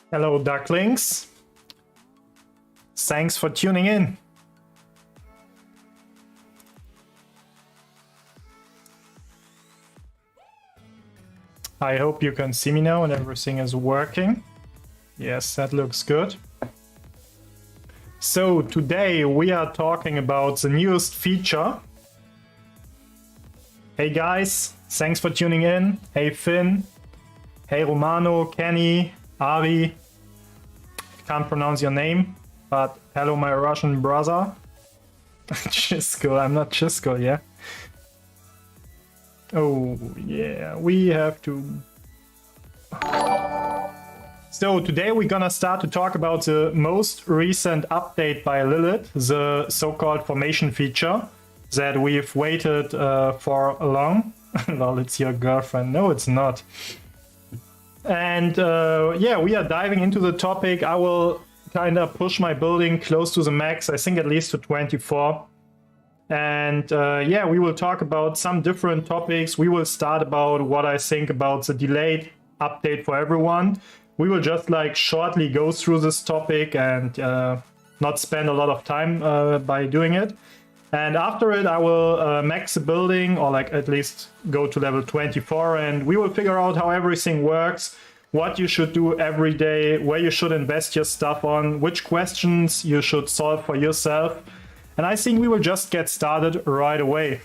Hello, ducklings. Thanks for tuning in. I hope you can see me now and everything is working. Yes, that looks good. So today we are talking about the newest feature. Hey guys, thanks for tuning in. Hey Finn. Hey Romano, Kenny, Ari. Can't pronounce your name, but hello my Russian brother. Chisco, I'm not Chisco, yeah? Oh yeah, we have to... So today we're gonna start to talk about the most recent update by Lilith, the so-called formation feature that we've waited for long. Lol, it's your girlfriend. No, it's not. And yeah, we are diving into the topic. I will kind of push my building close to the max, I think at least to 24. And yeah, we will talk about some different topics. We will start about what I think about the delayed update for everyone. We will just like shortly go through this topic and not spend a lot of time by doing it. And after it, I will max the building, or like at least go to level 24, and we will figure out how everything works, what you should do every day, where you should invest your stuff on, which questions you should solve for yourself. And I think we will just get started right away.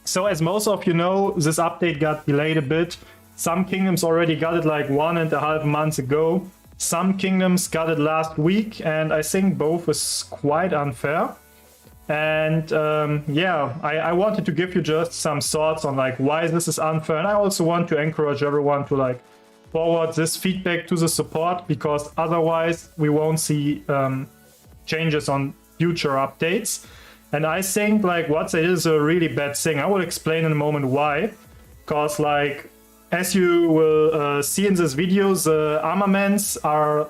So as most of you know, this update got delayed a bit. Some kingdoms already got it like 1.5 months ago. Some kingdoms got it last week, and I think both is quite unfair. And yeah, I wanted to give you just some thoughts on like why this is unfair, and I also want to encourage everyone to like forward this feedback to the support, because otherwise we won't see changes on future updates. And I think like what is a really bad thing. I will explain in a moment why, because like as you will see in this video, the armaments are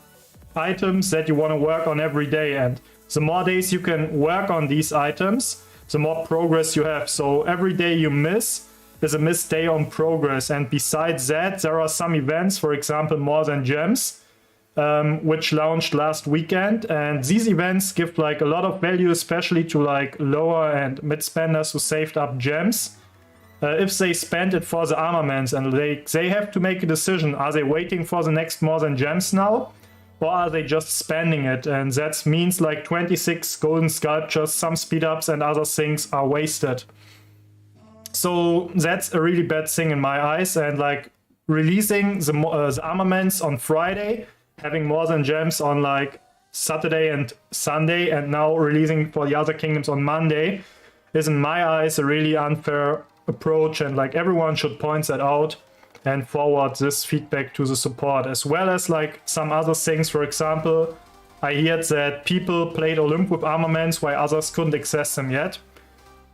items that you want to work on every day, and the more days you can work on these items, the more progress you have. So every day you miss is a missed day on progress. And besides that, there are some events, for example, More Than Gems, which launched last weekend. And these events give like a lot of value, especially to like lower and mid spenders who saved up gems. If they spend it for the armaments, and they have to make a decision. Are they waiting for the next More Than Gems now? Or are they just spending it? And that means like 26 golden sculptures, some speed ups and other things are wasted. So that's a really bad thing in my eyes. And like releasing the armaments on Friday, having More Than Gems on like Saturday and Sunday, and now releasing for the other kingdoms on Monday is in my eyes a really unfair approach. And like everyone should point that out and forward this feedback to the support, as well as like some other things. For example, I heard that people played Olymp with armaments while others couldn't access them yet.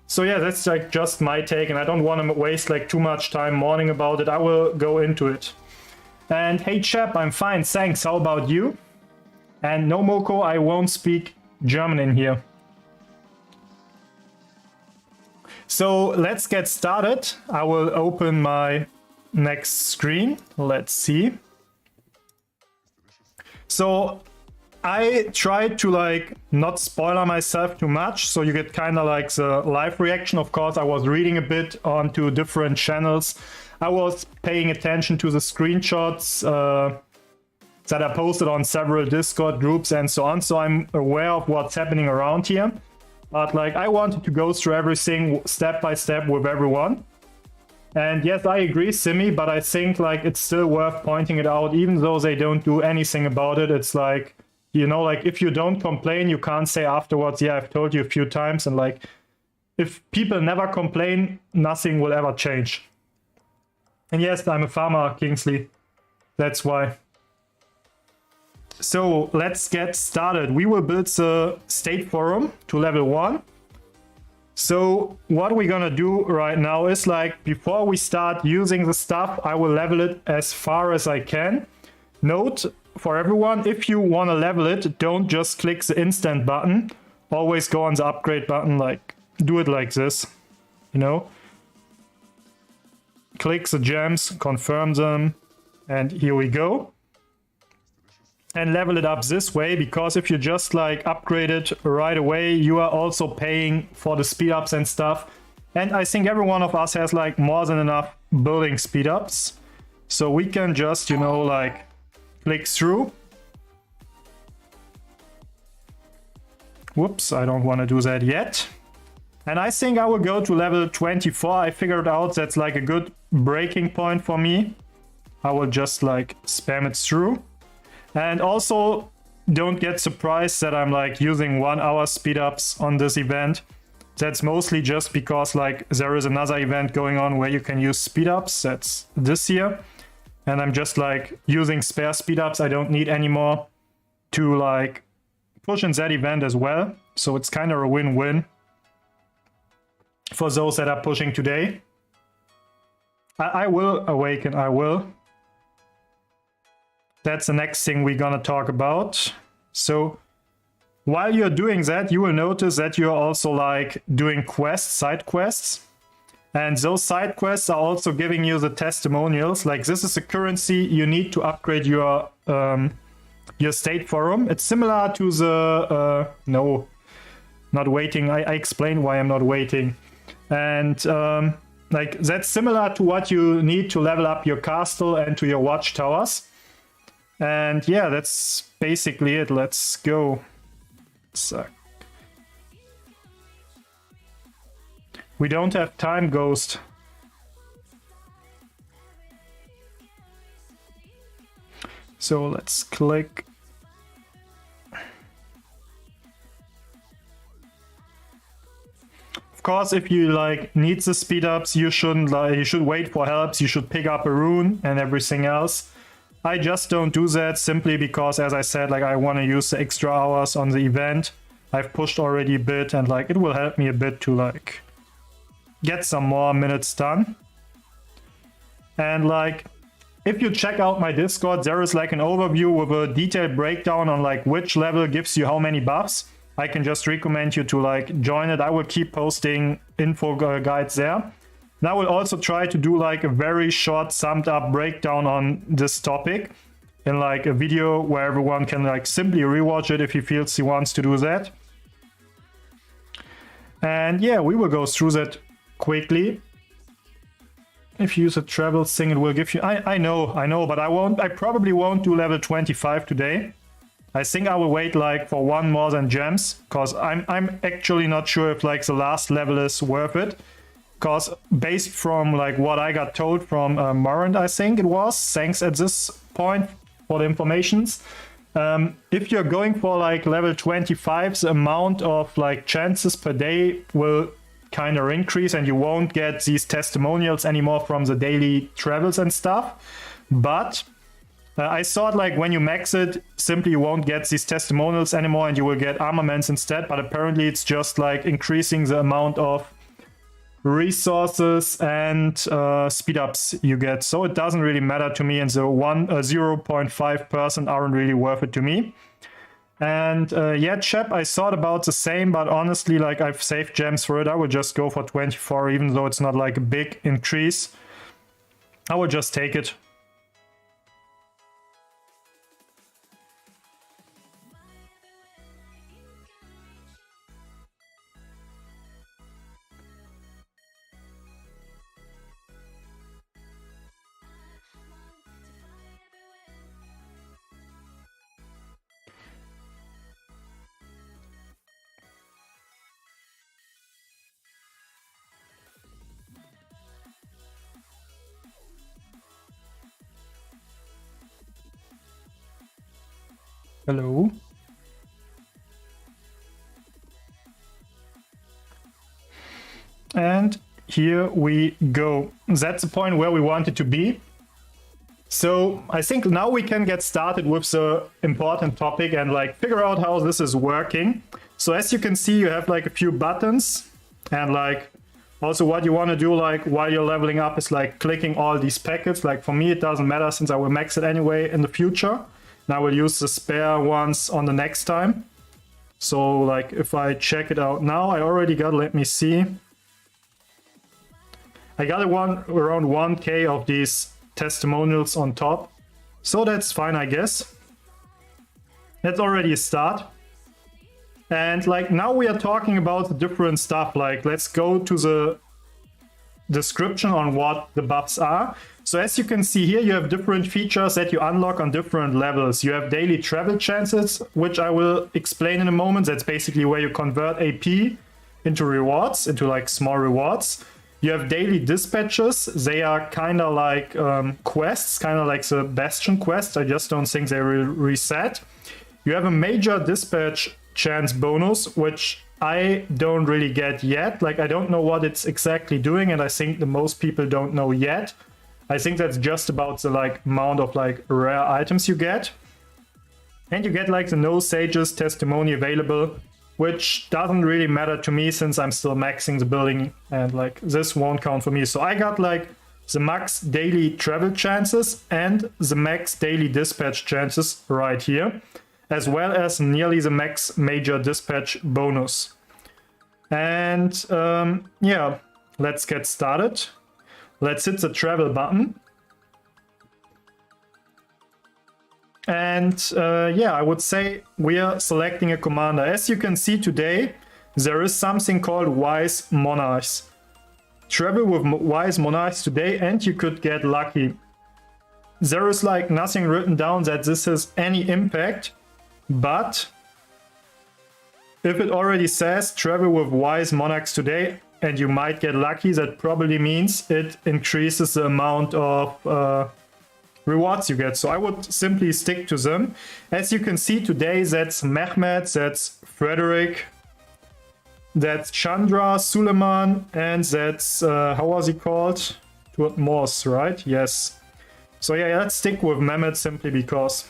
So yeah, that's like just my take, and I don't want to waste like too much time mourning about it. I will go into it. And hey chap, I'm fine, thanks. How about you? And no Moko, I won't speak German in here. So let's get started. I will open my next screen. Let's see. So I tried to like not spoiler myself too much, so you get kind of like the live reaction. Of course, I was reading a bit onto different channels. I was paying attention to the screenshots that are posted on several Discord groups and so on. So I'm aware of what's happening around here. But like I wanted to go through everything step by step with everyone. And yes, I agree, Simi, but I think like it's still worth pointing it out, even though they don't do anything about it. It's like, you know, like if you don't complain, you can't say afterwards, yeah, I've told you a few times. And like, if people never complain, nothing will ever change. And yes, I'm a farmer, Kingsley. That's why. So let's get started. We will build the state forum to level 1. So what we're gonna do right now is like, before we start using the stuff, I will level it as far as I can. Note for everyone, if you want to level it, don't just click the instant button. Always go on the upgrade button, like do it like this, you know. Click the gems, confirm them, and here we go. And level it up this way, because if you just like upgrade it right away, you are also paying for the speed ups and stuff. And I think every one of us has like more than enough building speed ups. So we can just, you know, like click through. Whoops, I don't want to do that yet. And I think I will go to level 24. I figured out that's like a good breaking point for me. I will just like spam it through. And also don't get surprised that I'm like using 1 hour speed ups on this event. That's mostly just because like there is another event going on where you can use speed ups. That's this here. And I'm just like using spare speed ups I don't need anymore to like push in that event as well. So it's kind of a win-win for those that are pushing today. I will awaken, I will. That's the next thing we're gonna talk about. So while you're doing that, you will notice that you're also like doing quests, side quests. And those side quests are also giving you the testimonials. Like this is a currency you need to upgrade your state forum. It's similar to the no, not waiting. I explained why I'm not waiting. And like that's similar to what you need to level up your castle and to your watchtowers. And yeah, that's basically it. Let's go. We don't have time, Ghost. So let's click. Of course, if you like need the speed ups, you shouldn't like, you should wait for helps. You should pick up a rune and everything else. I just don't do that simply because, as I said, like I want to use the extra hours on the event. I've pushed already a bit, and like it will help me a bit to like get some more minutes done. And like if you check out my Discord, there is like an overview with a detailed breakdown on like which level gives you how many buffs. I can just recommend you to like join it. I will keep posting info guides there. And I will also try to do like a very short summed up breakdown on this topic in like a video where everyone can like simply rewatch it if he feels he wants to do that. And yeah, we will go through that quickly. If you use a travel thing, it will give you... I know, but I probably won't do level 25 today. I think I will wait like for one more than gems, because I'm actually not sure if like the last level is worth it. Because based from like what I got told from Morant, I think it was, thanks at this point for the informations. If you're going for like level 25, the amount of like chances per day will kind of increase, and you won't get these testimonials anymore from the daily travels and stuff. But I thought like when you max it, simply you won't get these testimonials anymore and you will get armaments instead. But apparently it's just like increasing the amount of resources and speed ups you get. So it doesn't really matter to me, and the 0.5% aren't really worth it to me. And yeah, Chep, I thought about the same, but honestly, like I've saved gems for it. I would just go for 24, even though it's not like a big increase. I will just take it. Hello. And here we go. That's the point where we wanted to be. So I think now we can get started with the important topic and like figure out how this is working. So as you can see, you have like a few buttons, and like also what you want to do like while you're leveling up is like clicking all these packets. Like for me, it doesn't matter since I will max it anyway in the future. And I will use the spare ones on the next time. So like if I check it out now, I already got, let me see. I got around 1k of these testimonials on top. So that's fine, I guess. That's already a start. And like now we are talking about different stuff. Like let's go to the description on what the buffs are. So as you can see here, you have different features that you unlock on different levels. You have daily travel chances, which I will explain in a moment. That's basically where you convert AP into rewards, into like small rewards. You have daily dispatches. They are kind of like quests, kind of like the Bastion quest. I just don't think they will reset. You have a major dispatch chance bonus, which I don't really get yet. Like I don't know what it's exactly doing, and I think the most people don't know yet. I think that's just about the like amount of like rare items you get. And you get like the no sages testimony available, which doesn't really matter to me since I'm still maxing the building, and like this won't count for me. So I got like the max daily travel chances and the max daily dispatch chances right here, as well as nearly the max major dispatch bonus. And yeah, let's get started. Let's hit the travel button. And yeah, I would say we are selecting a commander. As you can see today, there is something called Wise Monarchs. Travel with Wise Monarchs today and you could get lucky. There is like nothing written down that this has any impact, but if it already says travel with Wise Monarchs today and you might get lucky, that probably means it increases the amount of rewards you get. So I would simply stick to them. As you can see today, that's Mehmet, that's Frederick, that's Chandra, Suleiman, and that's, how was he called? Tuat Morse, right? Yes. So yeah, let's stick with Mehmet simply because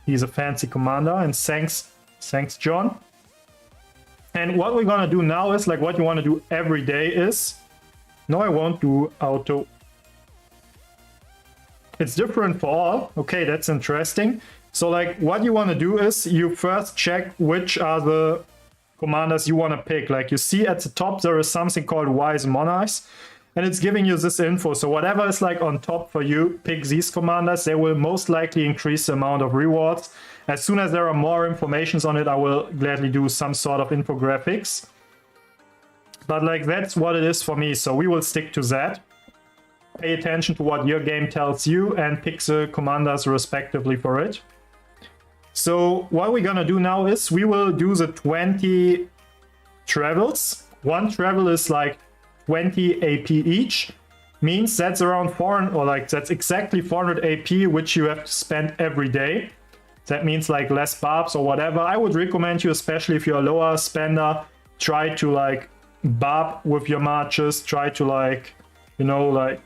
he's a fancy commander, and thanks John. And what we're gonna do now is like what you want to do every day is, no, I won't do auto. It's different for all. Okay, that's interesting. So like what you want to do is you first check which are the commanders you want to pick. Like you see at the top there is something called Wise Monarchs, and it's giving you this info. So whatever is like on top for you, pick these commanders. They will most likely increase the amount of rewards. As soon as there are more informations on it, I will gladly do some sort of infographics. But like that's what it is for me, so we will stick to that. Pay attention to what your game tells you and pick the commanders respectively for it. So what we're gonna do now is we will do the 20 travels. One travel is like 20 AP each. Means that's around 400, or like that's exactly 400 AP, which you have to spend every day. That means like less barbs or whatever. I would recommend you, especially if you're a lower spender, try to like barb with your marches, try to like, you know, like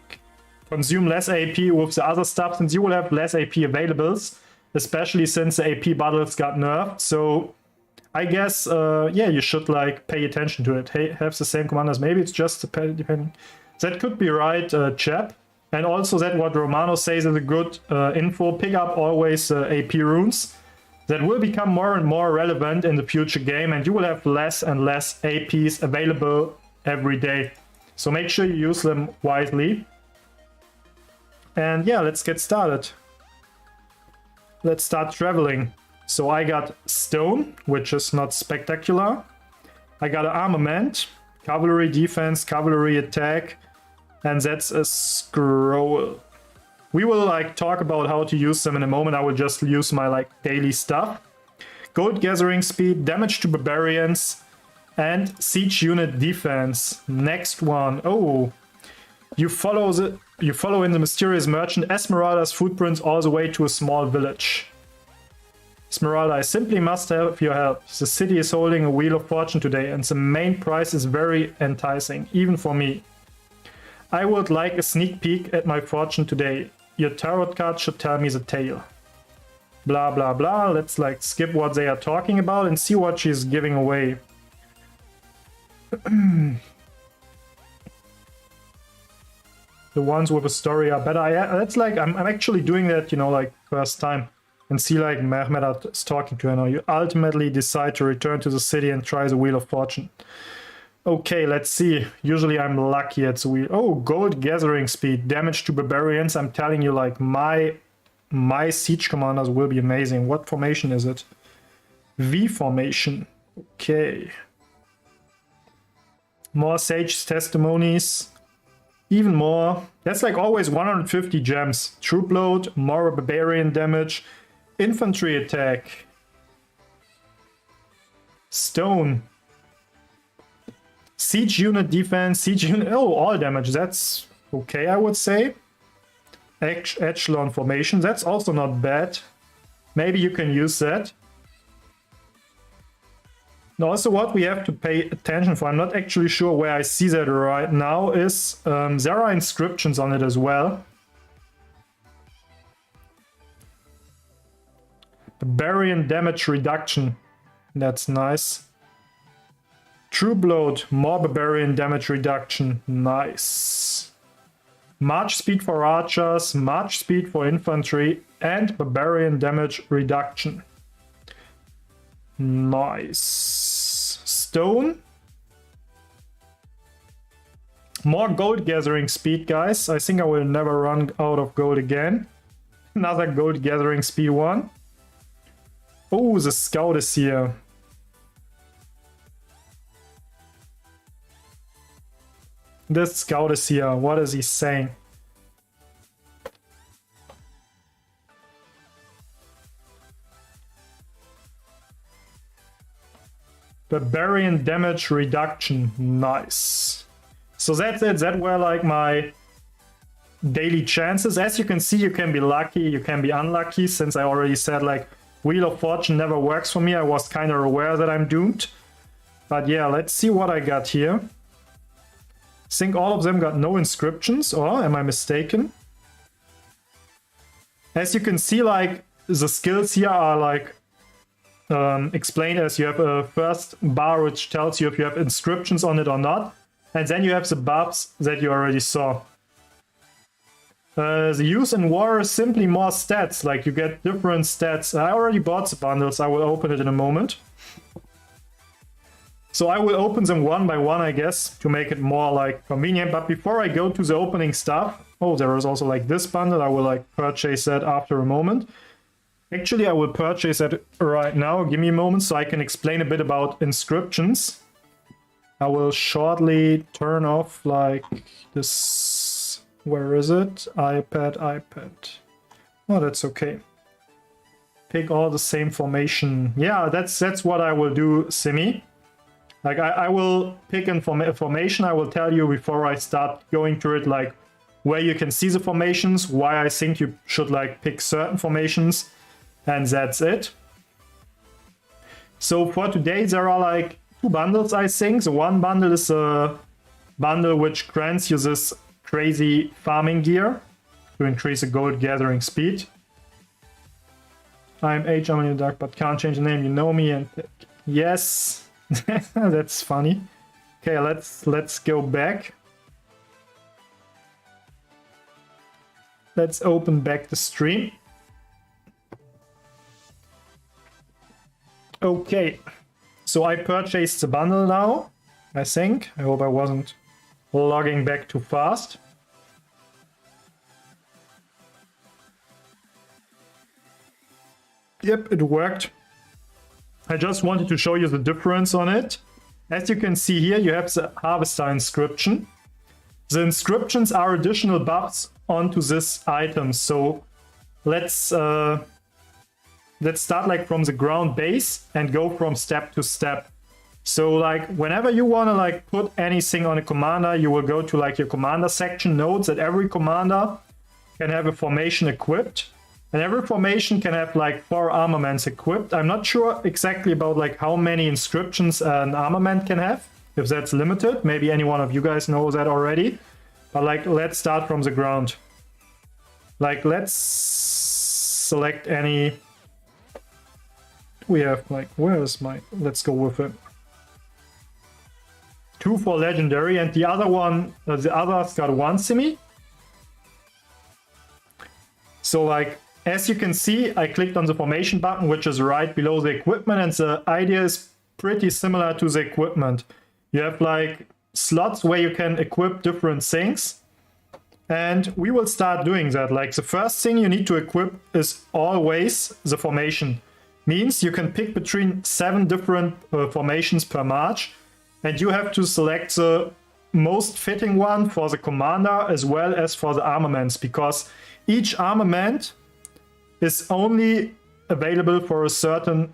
consume less AP with the other stuff, since you will have less AP availables, especially since the AP battles got nerfed. So I guess, yeah, you should like pay attention to it. Hey, have the same commanders. Maybe it's just depending. That could be right, chap. And also that what Romano says is a good info. Pick up always AP runes. That will become more and more relevant in the future game, and you will have less and less APs available every day. So make sure you use them wisely. And yeah, let's get started. Let's start traveling. So I got stone, which is not spectacular. I got an armament, cavalry defense, cavalry attack, and that's a scroll. We will like talk about how to use them in a moment. I will just use my like daily stuff. Gold gathering speed, damage to barbarians, and siege unit defense. Next one. Oh, you follow in the mysterious merchant Esmeralda's footprints all the way to a small village. Esmeralda, I simply must have your help. The city is holding a wheel of fortune today, and the main prize is very enticing, even for me. I would like a sneak peek at my fortune today. Your tarot card should tell me the tale. Blah blah blah. Let's like skip what they are talking about and see what she's giving away. The ones with a story are better. That's like I'm actually doing that, you know, like first time. And see like Mehmet is talking to her now. You ultimately decide to return to the city and try the Wheel of Fortune. Okay, let's see. Usually I'm lucky at the wheel. Oh, gold gathering speed, damage to barbarians. I'm telling you, like my siege commanders will be amazing. What formation is it? V formation. Okay. More sage testimonies. Even more. That's like always 150 gems. Troop load, more barbarian damage, infantry attack, stone. Siege unit defense, siege unit... Oh, all damage. That's okay, I would say. Echelon formation. That's also not bad. Maybe you can use that. And also what we have to pay attention for, I'm not actually sure where I see that right now, is there are inscriptions on it as well. Barbarian damage reduction. That's nice. True Blood, more barbarian damage reduction. Nice. March speed for archers, march speed for infantry, and barbarian damage reduction. Nice. Stone. More gold gathering speed, guys. I think I will never run out of gold again. Another gold gathering speed one. Oh, the scout is here. This scout is here. What is he saying? Barbarian damage reduction. Nice. So that's it. That were like my daily chances. As you can see, you can be lucky, you can be unlucky. Since I already said like Wheel of Fortune never works for me, I was kind of aware that I'm doomed. But yeah, let's see what I got here. I think all of them got no inscriptions, or am I mistaken? As you can see, like the skills here are like explained as you have a first bar which tells you if you have inscriptions on it or not, and then you have the buffs that you already saw. The use in war is simply more stats, like you get different stats. I already bought the bundles, I will open it in a moment. So I will open them one by one, I guess, to make it more like convenient. But before I go to the opening stuff, oh, there is also like this bundle. I will like purchase that after a moment. Actually, I will purchase that right now. Give me a moment so I can explain a bit about inscriptions. I will shortly turn off like this. Where is it? iPad. Oh, that's okay. Pick all the same formation. Yeah, that's what I will do, Simi. Like I will pick formation. I will tell you before I start going through it, like where you can see the formations, why I think you should like pick certain formations, and that's it. So for today, there are like 2 bundles, I think. The one bundle is a bundle which grants you this crazy farming gear to increase the gold gathering speed. I'm H, I'm in the dark, but can't change the name. You know me, and yes. That's funny. Okay, let's go back. Let's open back the stream. Okay, so I purchased the bundle now, I think. I hope I wasn't logging back too fast. Yep, it worked. I just wanted to show you the difference on it. As you can see here, you have the Harvester inscription. The inscriptions are additional buffs onto this item. So let's start like from the ground base and go from step to step. So like whenever you want to like put anything on a commander, you will go to like your commander section. Note that every commander can have a formation equipped. And every formation can have like 4 armaments equipped. I'm not sure exactly about like how many inscriptions an armament can have, if that's limited. Maybe any one of you guys knows that already. But like, let's start from the ground. Like, let's select any. We have like, where is my? Let's go with it. 2 for legendary, and the other one, the others got 1 simi. So like, as you can see, I clicked on the formation button, which is right below the equipment, and the idea is pretty similar to the equipment. You have like slots where you can equip different things, and we will start doing that. Like the first thing you need to equip is always the formation. Means you can pick between 7 different formations per march, and you have to select the most fitting one for the commander as well as for the armaments, because each armament is only available for a certain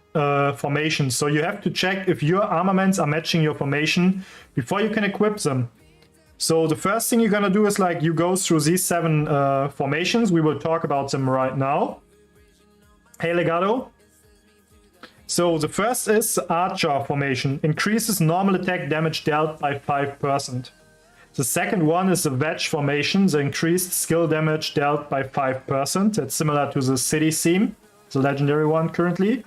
formation. So you have to check if your armaments are matching your formation before you can equip them. So the first thing you're gonna do is like you go through these 7 formations. We will talk about them right now. Hey Legato. So the first is Archer formation. Increases normal attack damage dealt by 5%. The second one is the Wedge formation, the increased skill damage dealt by 5%. That's similar to the City theme, the legendary one currently.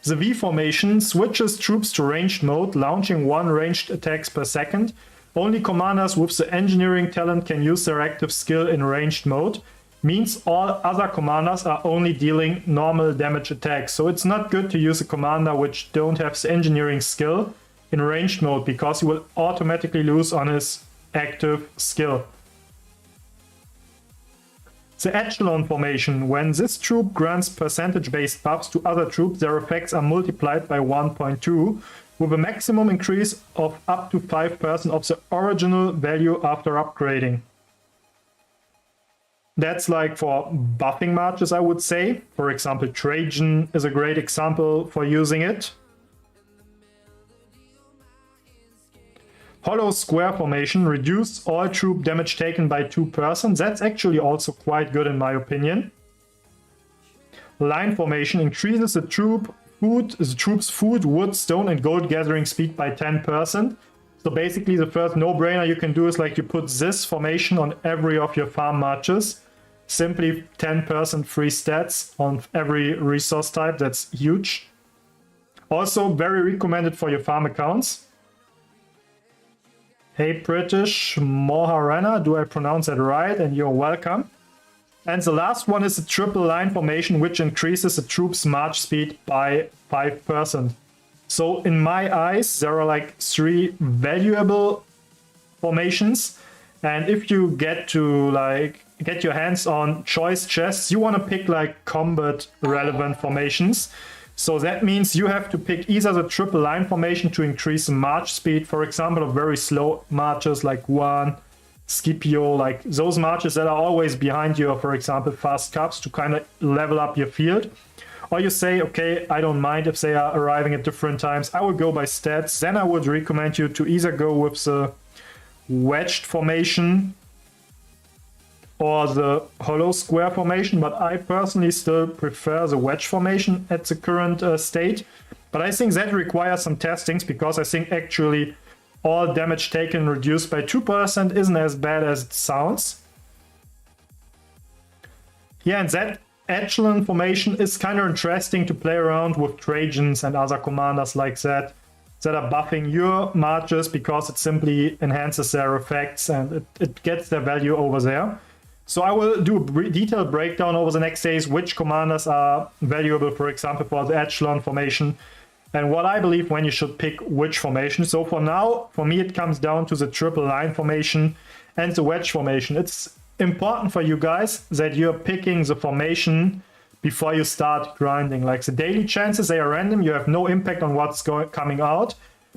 The V formation switches troops to ranged mode, launching 1 ranged attacks per second. Only commanders with the engineering talent can use their active skill in ranged mode. Means all other commanders are only dealing normal damage attacks. So it's not good to use a commander which don't have the engineering skill in ranged mode, because he will automatically lose on his active skill. The Echelon formation. When this troop grants percentage-based buffs to other troops, their effects are multiplied by 1.2, with a maximum increase of up to 5% of the original value after upgrading. That's like for buffing marches, I would say. For example, Trajan is a great example for using it. Hollow square formation, reduce all troop damage taken by 2%. That's actually also quite good in my opinion. Line formation increases the troop's food, wood, stone and gold gathering speed by 10%. So basically the first no-brainer you can do is like you put this formation on every of your farm marches. Simply 10% free stats on every resource type. That's huge. Also very recommended for your farm accounts. Hey British Moharana, do I pronounce that right? And you're welcome. And the last one is a triple line formation, which increases the troops' march speed by 5%. So in my eyes, there are like 3 valuable formations. And if you get your hands on choice chests, you want to pick like combat relevant formations. So that means you have to pick either the triple line formation to increase the march speed, for example, of very slow marches like 1, Scipio, like those marches that are always behind you, or for example, fast cups to kind of level up your field. Or you say, okay, I don't mind if they are arriving at different times. I will go by stats. Then I would recommend you to either go with the wedged formation or the hollow square formation, but I personally still prefer the wedge formation at the current state. But I think that requires some testings, because I think actually all damage taken reduced by 2% isn't as bad as it sounds. Yeah, and that echelon formation is kind of interesting to play around with Trajans and other commanders like that are buffing your marches, because it simply enhances their effects and it gets their value over there. So I will do a detailed breakdown over the next days which commanders are valuable, for example, for the echelon formation, and what I believe when you should pick which formation. So for now, for me, it comes down to the triple line formation and the wedge formation. It's important for you guys that you're picking the formation before you start grinding. Like the daily chances, they are random. You have no impact on what's coming out.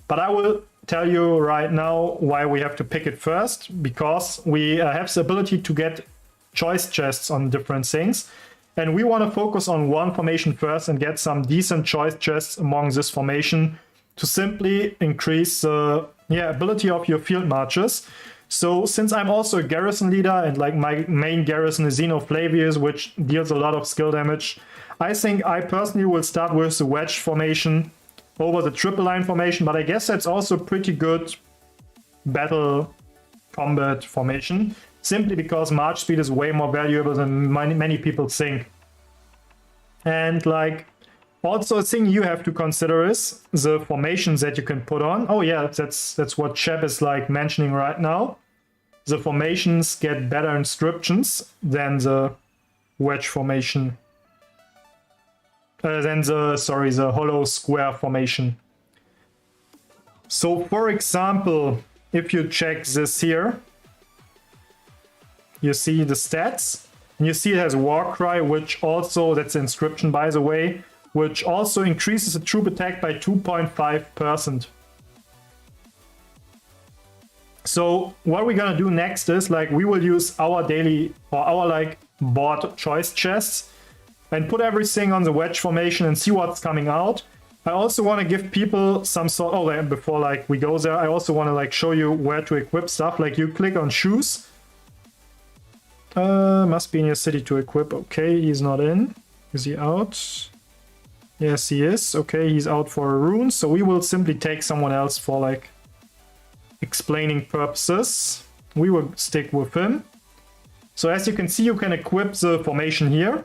But I will tell you right now why we have to pick it first, because we have the ability to get choice chests on different things. And we want to focus on one formation first and get some decent choice chests among this formation to simply increase the ability of your field marches. So since I'm also a garrison leader and like my main garrison is Zeno Flavius, which deals a lot of skill damage, I think I personally will start with the wedge formation over the triple line formation, but I guess that's also pretty good battle combat formation, simply because march speed is way more valuable than many people think. And like also a thing you have to consider is the formations that you can put on. Oh yeah, that's what Cheb is like mentioning right now. The formations get better inscriptions than the wedge formation. The hollow square formation. So for example, if you check this here, you see the stats, and you see it has Warcry, which also, that's the inscription by the way, which also increases the troop attack by 2.5%. So what we're gonna do next is like we will use our daily or our like bought choice chests and put everything on the wedge formation and see what's coming out. I also want to give people some sort. Oh, and before like we go there, I also want to like show you where to equip stuff. Like you click on shoes. Must be in your city to equip. Okay, he's not in. Is he out? Yes, he is. Okay, he's out for a rune. So we will simply take someone else for like explaining purposes. We will stick with him. So as you can see, you can equip the formation here.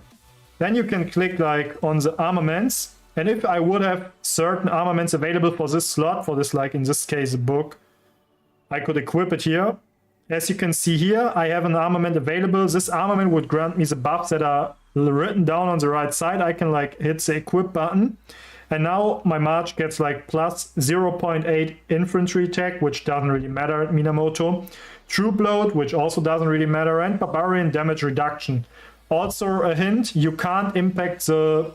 Then you can click like on the armaments. And if I would have certain armaments available for this slot, for this, like in this case, a book, I could equip it here. As you can see here, I have an armament available. This armament would grant me the buffs that are written down on the right side. I can like hit the equip button. And now my march gets like plus 0.8 infantry attack, which doesn't really matter at Minamoto. Troop load, which also doesn't really matter. And barbarian damage reduction. Also a hint, you can't impact the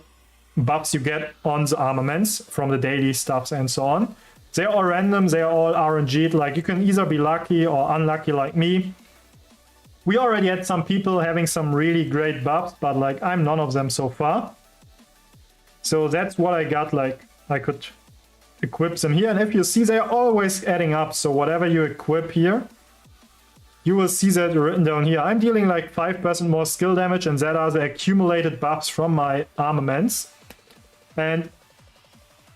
buffs you get on the armaments from the daily stuffs and so on. They're all random, they are all RNG'd, like you can either be lucky or unlucky like me. We already had some people having some really great buffs, but like I'm none of them so far. So that's what I got, like I could equip them here, and if you see, they're always adding up. So whatever you equip here, you will see that written down here. I'm dealing like 5% more skill damage, and that are the accumulated buffs from my armaments. And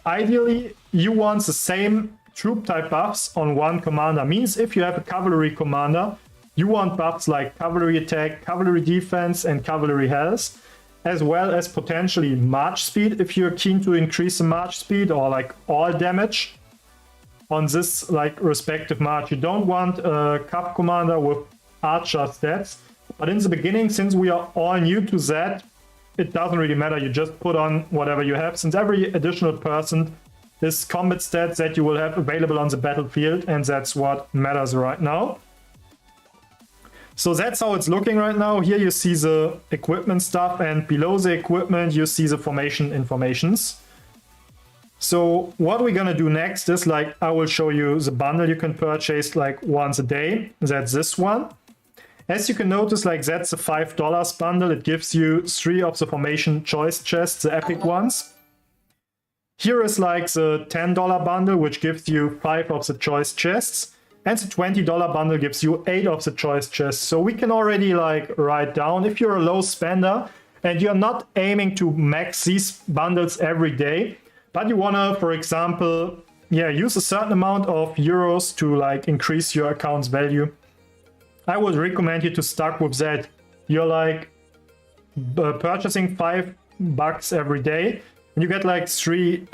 ideally, you want the same troop type buffs on one commander. Means if you have a cavalry commander, you want buffs like cavalry attack, cavalry defense, and cavalry health, as well as potentially march speed if you're keen to increase the march speed, or like all damage on this like respective march. You don't want a cav commander with archer stats, but in the beginning, since we are all new to that, it doesn't really matter. You just put on whatever you have, since every additional person is combat stats that you will have available on the battlefield, and that's what matters right now. So that's how it's looking right now. Here you see the equipment stuff, and below the equipment you see the formation informations. So what we're gonna do next is, like, I will show you the bundle you can purchase like once a day. That's this one. As you can notice, like, that's a $5 bundle. It gives you 3 of the formation choice chests, the epic ones. Here is like the $10 bundle, which gives you 5 of the choice chests. And the $20 bundle gives you 8 of the choice chests. So we can already like write down, if you're a low spender and you're not aiming to max these bundles every day, but you wanna, for example, use a certain amount of euros to like increase your account's value, I would recommend you to start with that. You're like purchasing $5 every day, and you get like 3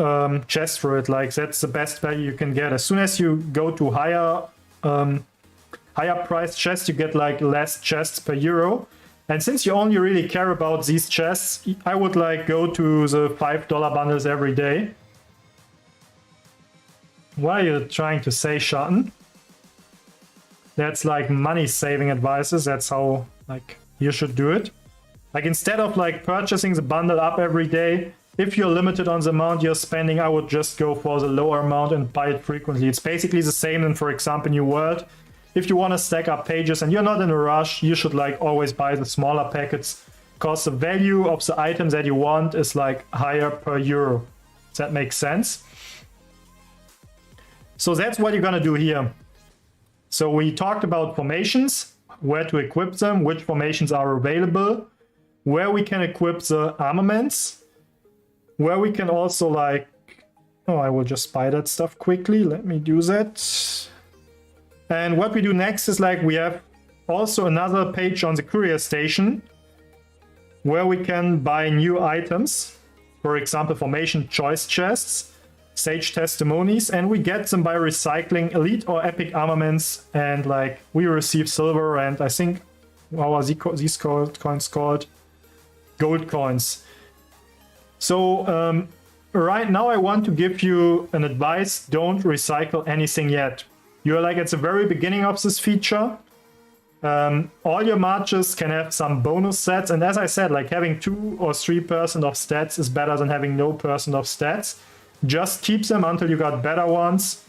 chests for it. Like, that's the best value you can get. As soon as you go to higher price chests, you get like less chests per euro. And since you only really care about these chests, I would like go to the $5 bundles every day. What are you trying to say, Schatten? That's like money saving advices. That's how like you should do it. Like, instead of like purchasing the bundle up every day, if you're limited on the amount you're spending, I would just go for the lower amount and buy it frequently. It's basically the same in, for example, New World. If you want to stack up pages and you're not in a rush, you should like always buy the smaller packets, because the value of the items that you want is like higher per euro. Does that make sense? So that's what you're gonna do here. So we talked about formations, where to equip them, which formations are available, where we can equip the armaments, where we can also like, oh, I will just buy that stuff quickly. Let me do that. And what we do next is like, we have also another page on the courier station where we can buy new items. For example, formation choice chests, sage testimonies, and we get them by recycling elite or epic armaments, and like we receive silver and I think, how are these coins called? Gold coins. So right now I want to give you an advice: don't recycle anything yet. You're like at the very beginning of this feature. All your marches can have some bonus sets, and as I said, like having 2 or 3% of stats is better than having no % of stats. Just keep them until you got better ones,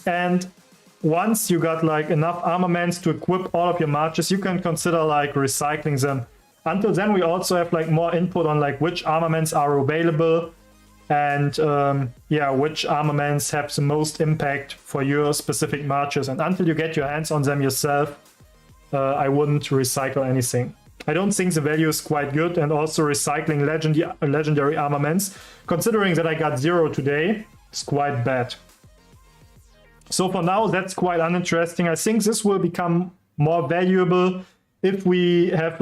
and once you got like enough armaments to equip all of your marches, you can consider like recycling them. Until then, we also have like more input on like which armaments are available, and which armaments have the most impact for your specific marches. And until you get your hands on them yourself, I wouldn't recycle anything. I don't think the value is quite good, and also recycling legendary armaments, considering that I got 0 today, is quite bad. So for now, that's quite uninteresting. I think this will become more valuable if we have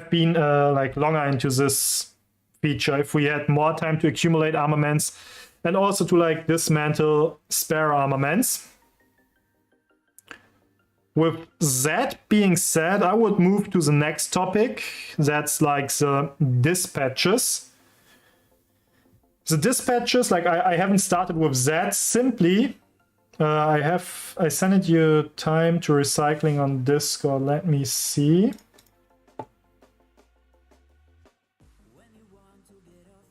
been like longer into this feature, if we had more time to accumulate armaments and also to like dismantle spare armaments. With that being said, I would move to the next topic. That's like the dispatches. The dispatches, like I haven't started with that. Simply, I sent you time to recycling on Discord. Let me see.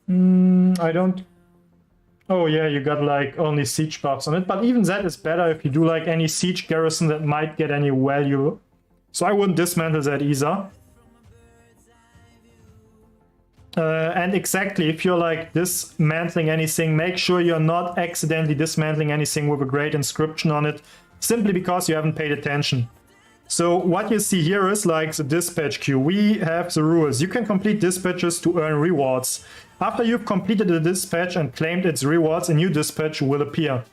I don't. Oh yeah, you got like only siege buffs on it, but even that is better if you do like any siege garrison that might get any value. So I wouldn't dismantle that either. And exactly, if you're like dismantling anything, make sure you're not accidentally dismantling anything with a great inscription on it, simply because you haven't paid attention. So what you see here is like the dispatch queue. We have the rules. You can complete dispatches to earn rewards. After you've completed a dispatch and claimed its rewards, a new dispatch will appear.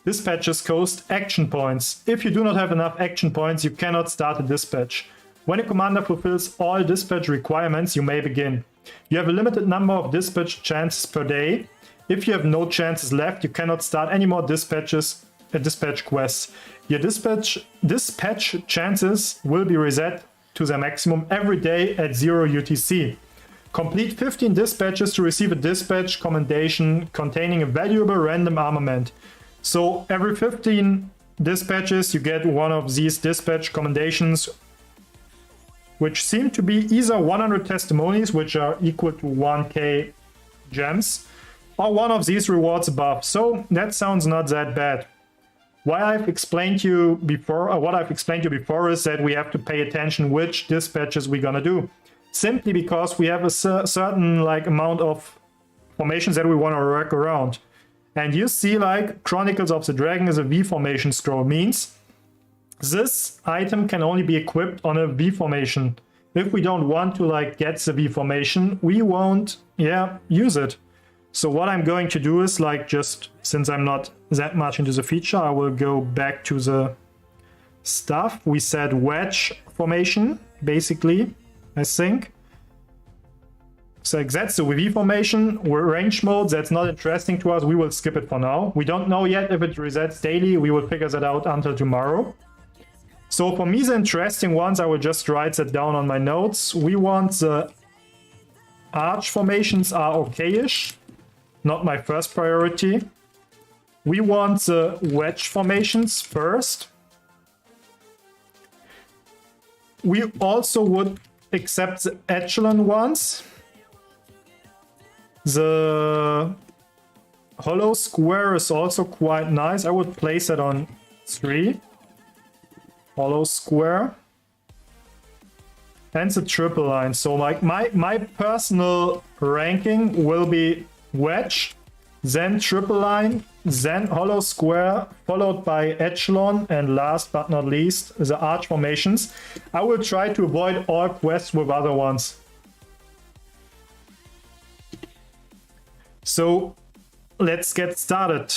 Dispatches cost action points. If you do not have enough action points, you cannot start a dispatch. When a commander fulfills all dispatch requirements, you may begin. You have a limited number of dispatch chances per day. If you have no chances left, you cannot start any more dispatch quests. Your dispatch chances will be reset to their maximum every day at 0 UTC. Complete 15 dispatches to receive a dispatch commendation containing a valuable random armament. So every 15 dispatches you get one of these dispatch commendations, which seem to be either 100 testimonies, which are equal to 1k gems, or one of these rewards above. So that sounds not that bad. What I've explained to you before is that we have to pay attention which dispatches we're gonna do. Simply because we have a certain like amount of formations that we want to work around. And you see like Chronicles of the Dragon is a V formation scroll, means this item can only be equipped on a V formation. If we don't want to like get the V formation, we won't use it. So what I'm going to do is like, just since I'm not that much into the feature, I will go back to the stuff. We said wedge formation, basically, I think. So that's the V formation. We're range mode, that's not interesting to us. We will skip it for now. We don't know yet if it resets daily. We will figure that out until tomorrow. So for me, the interesting ones, I will just write that down on my notes. We want the arch formations are okay-ish. Not my first priority. We want the wedge formations first. We also would accept the echelon ones. The hollow square is also quite nice. I would place it on 3. Hollow square. And the triple line. So like my personal ranking will be wedge, then triple line, then hollow square, followed by echelon, and last but not least, the arch formations. I will try to avoid all quests with other ones. So let's get started.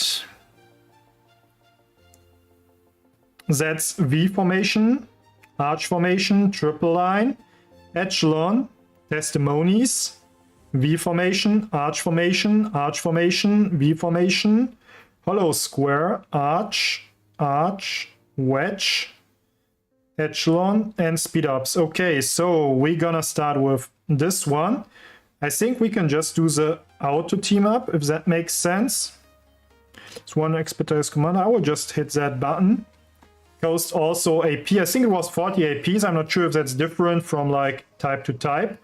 That's V formation, arch formation, triple line, echelon, testimonies, V formation, arch formation, arch formation, V formation, hollow square, arch, arch, wedge, echelon, and speed ups. Okay, so we're gonna start with this one. I think we can just do the auto team up, if that makes sense. It's one expertise command. I will just hit that button. Cost also AP. I think it was 40 APs. I'm not sure if that's different from like type to type.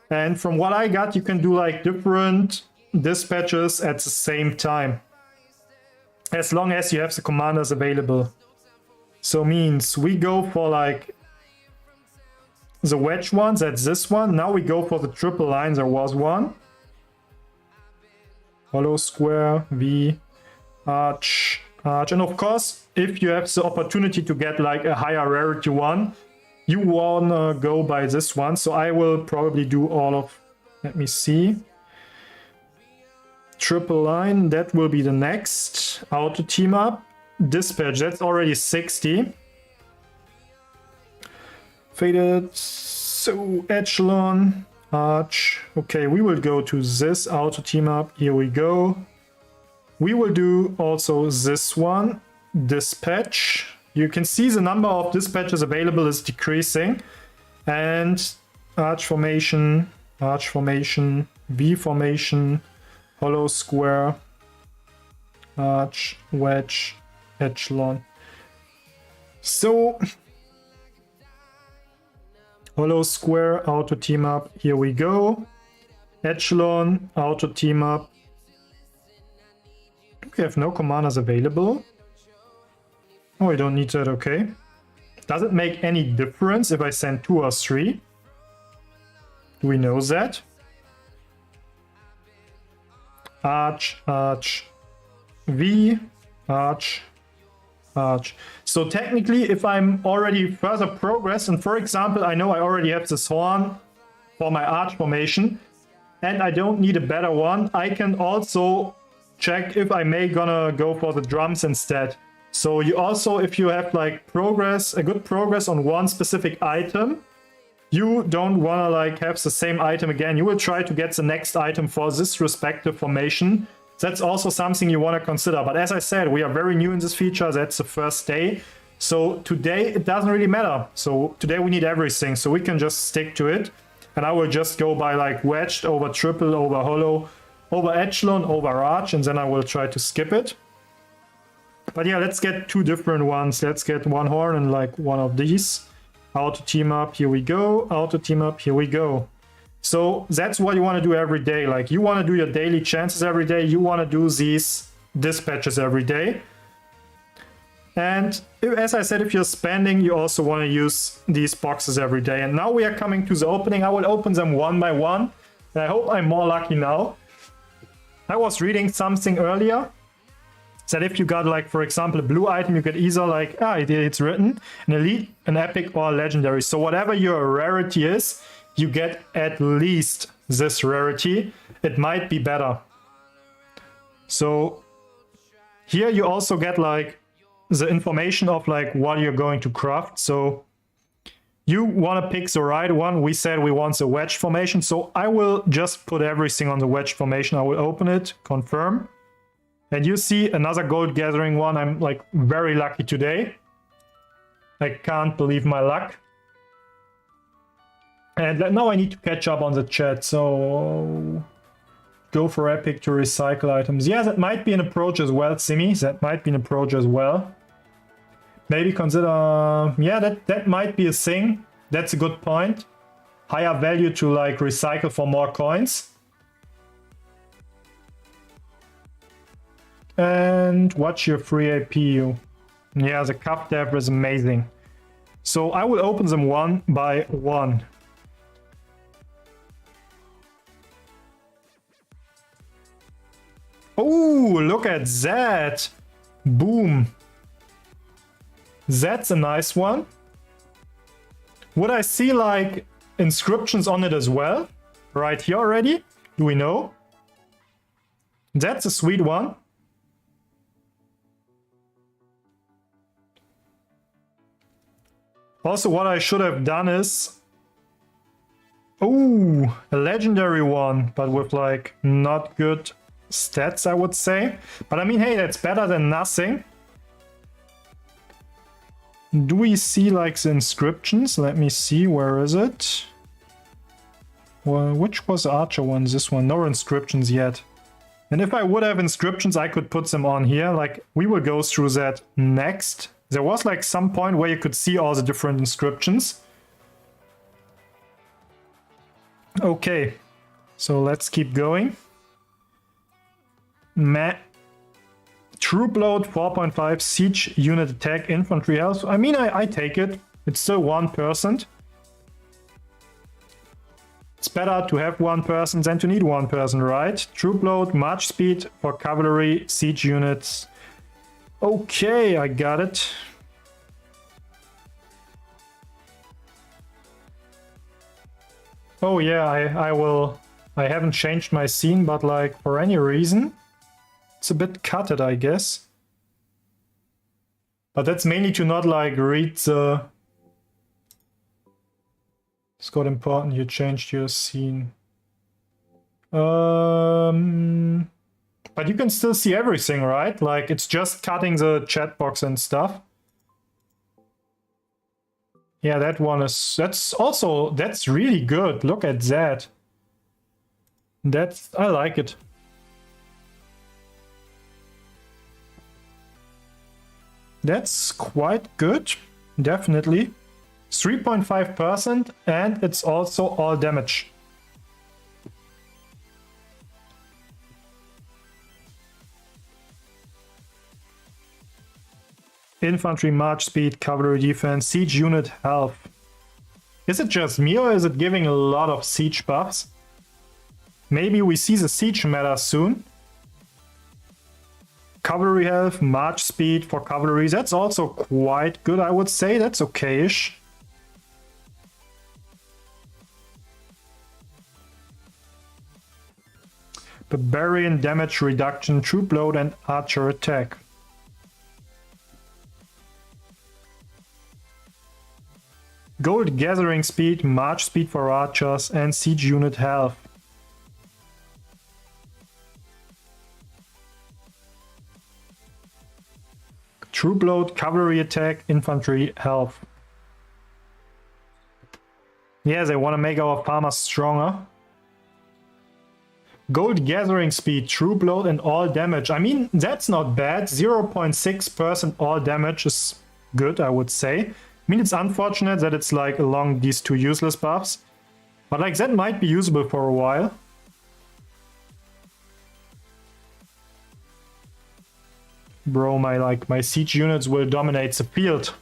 And from what I got, you can do like different dispatches at the same time, as long as you have the commanders available. So means we go for like the wedge ones, that's this one. Now we go for the triple lines, there was one. Hollow square, V, arch, arch. And of course, if you have the opportunity to get like a higher rarity one, you wanna go by this one. So I will probably do all of, let me see. Triple line, that will be the next. Auto team up. Dispatch, that's already 60. Faded, so echelon, arch. Okay, we will go to this auto team up. Here we go. We will do also this one, dispatch. You can see the number of dispatches available is decreasing. And arch formation, V formation, hollow square, arch, wedge, echelon. So hollow square, auto team up, here we go. Echelon, auto team up. We have no commanders available. Oh, I don't need that, okay. Does it make any difference if I send 2 or 3? Do we know that? Arch, arch, V, arch, arch. So technically, if I'm already further progressed, and for example, I know I already have this horn for my arch formation, and I don't need a better one, I can also check if I may gonna go for the drums instead. So you also, if you have like progress, a good progress on one specific item, you don't wanna like have the same item again. You will try to get the next item for this respective formation. That's also something you wanna consider. But as I said, we are very new in this feature. That's the first day. So today it doesn't really matter. So today we need everything. So we can just stick to it. and I will just go by like wedged over triple over hollow over echelon over arch, and then I will try to skip it. But yeah, let's get two different ones. Let's get one horn and like one of these. Auto team up, here we go. Auto team up, here we go. So that's what you want to do every day. Like you want to do your daily chances every day. You want to do these dispatches every day. And as I said, if you're spending, you also want to use these boxes every day. And now we are coming to the opening. I will open them one by one. And I hope I'm more lucky now. I was reading something earlier that if you got like, for example, a blue item, you get either like, it's written, an elite, an epic, or a legendary. So whatever your rarity is, you get at least this rarity. It might be better. So here you also get like the information of like what you're going to craft. So you want to pick the right one. We said we want the wedge formation. So I will just put everything on the wedge formation. I will open it, confirm. And you see another gold gathering one. I'm like very lucky today. I can't believe my luck. And now I need to catch up on the chat. So go for epic to recycle items. Yeah, that might be an approach as well, Simi. That might be an approach as well. Maybe consider, yeah, that might be a thing. That's a good point. Higher value to like recycle for more coins. And watch your free APU. Yeah, the cup dev is amazing. So I will open them one by one. Oh, look at that. Boom. That's a nice one. Would I see like inscriptions on it as well? Right here already? Do we know? That's a sweet one. Also, what I should have done is... Oh, a legendary one, but with like not good stats, I would say. But I mean, hey, that's better than nothing. Do we see like the inscriptions? Let me see, where is it? Well, which was the archer one? This one, no inscriptions yet. And if I would have inscriptions, I could put them on here. Like, we will go through that next. There was like some point where you could see all the different inscriptions. Okay, so let's keep going. Troop load 4.5, siege unit attack, infantry health. I mean, I take it. It's still 1%. It's better to have 1% than to need 1%, right? Troop load, march speed for cavalry, siege units. Okay, I got it. Oh yeah, I haven't changed my scene, but like for any reason, it's a bit cutted, I guess. But that's mainly to not like read the... It's got important, you changed your scene. But you can still see everything, right? Like, it's just cutting the chat box and stuff. Yeah, that one is... That's really good. Look at that. I like it. That's quite good. Definitely. 3.5%, and it's also all damage. Infantry, march speed, cavalry defense, siege unit health. Is it just me, or is it giving a lot of siege buffs? Maybe we see the siege meta soon. Cavalry health, march speed for cavalry. That's also quite good, I would say. That's okay-ish. Barbarian damage reduction, troop load, and archer attack. Gold gathering speed, march speed for archers, and siege unit health. Troop load, cavalry attack, infantry health. Yeah, they want to make our farmers stronger. Gold gathering speed, true bloat and all damage. I mean, that's not bad. 0.6% all damage is good, I would say. I mean, it's unfortunate that it's like along these two useless buffs. But like that might be usable for a while. Bro, my siege units will dominate the field.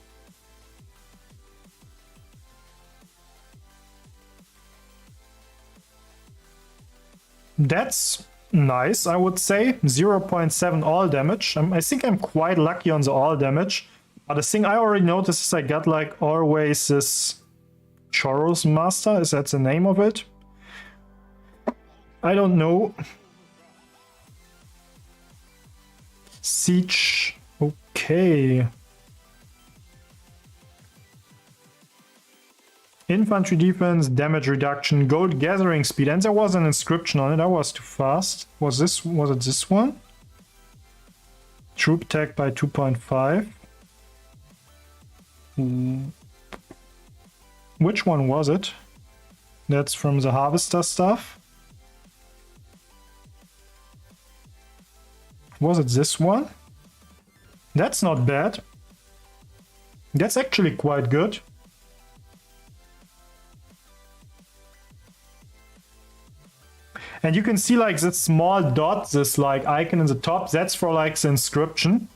That's nice, I would say. 0.7 all damage. I think I'm quite lucky on the all damage. But the thing I already noticed is I got like always this Choros Master. Is that the name of it? I don't know. Siege. Okay. Infantry defense, damage reduction, gold gathering speed, and there was an inscription on it. That was too fast. Was it this one? Troop attack by 2.5. Which one was it? That's from the harvester stuff. Was it this one? That's not bad. That's actually quite good. And you can see like this small dot, this like icon in the top, that's for like the inscription.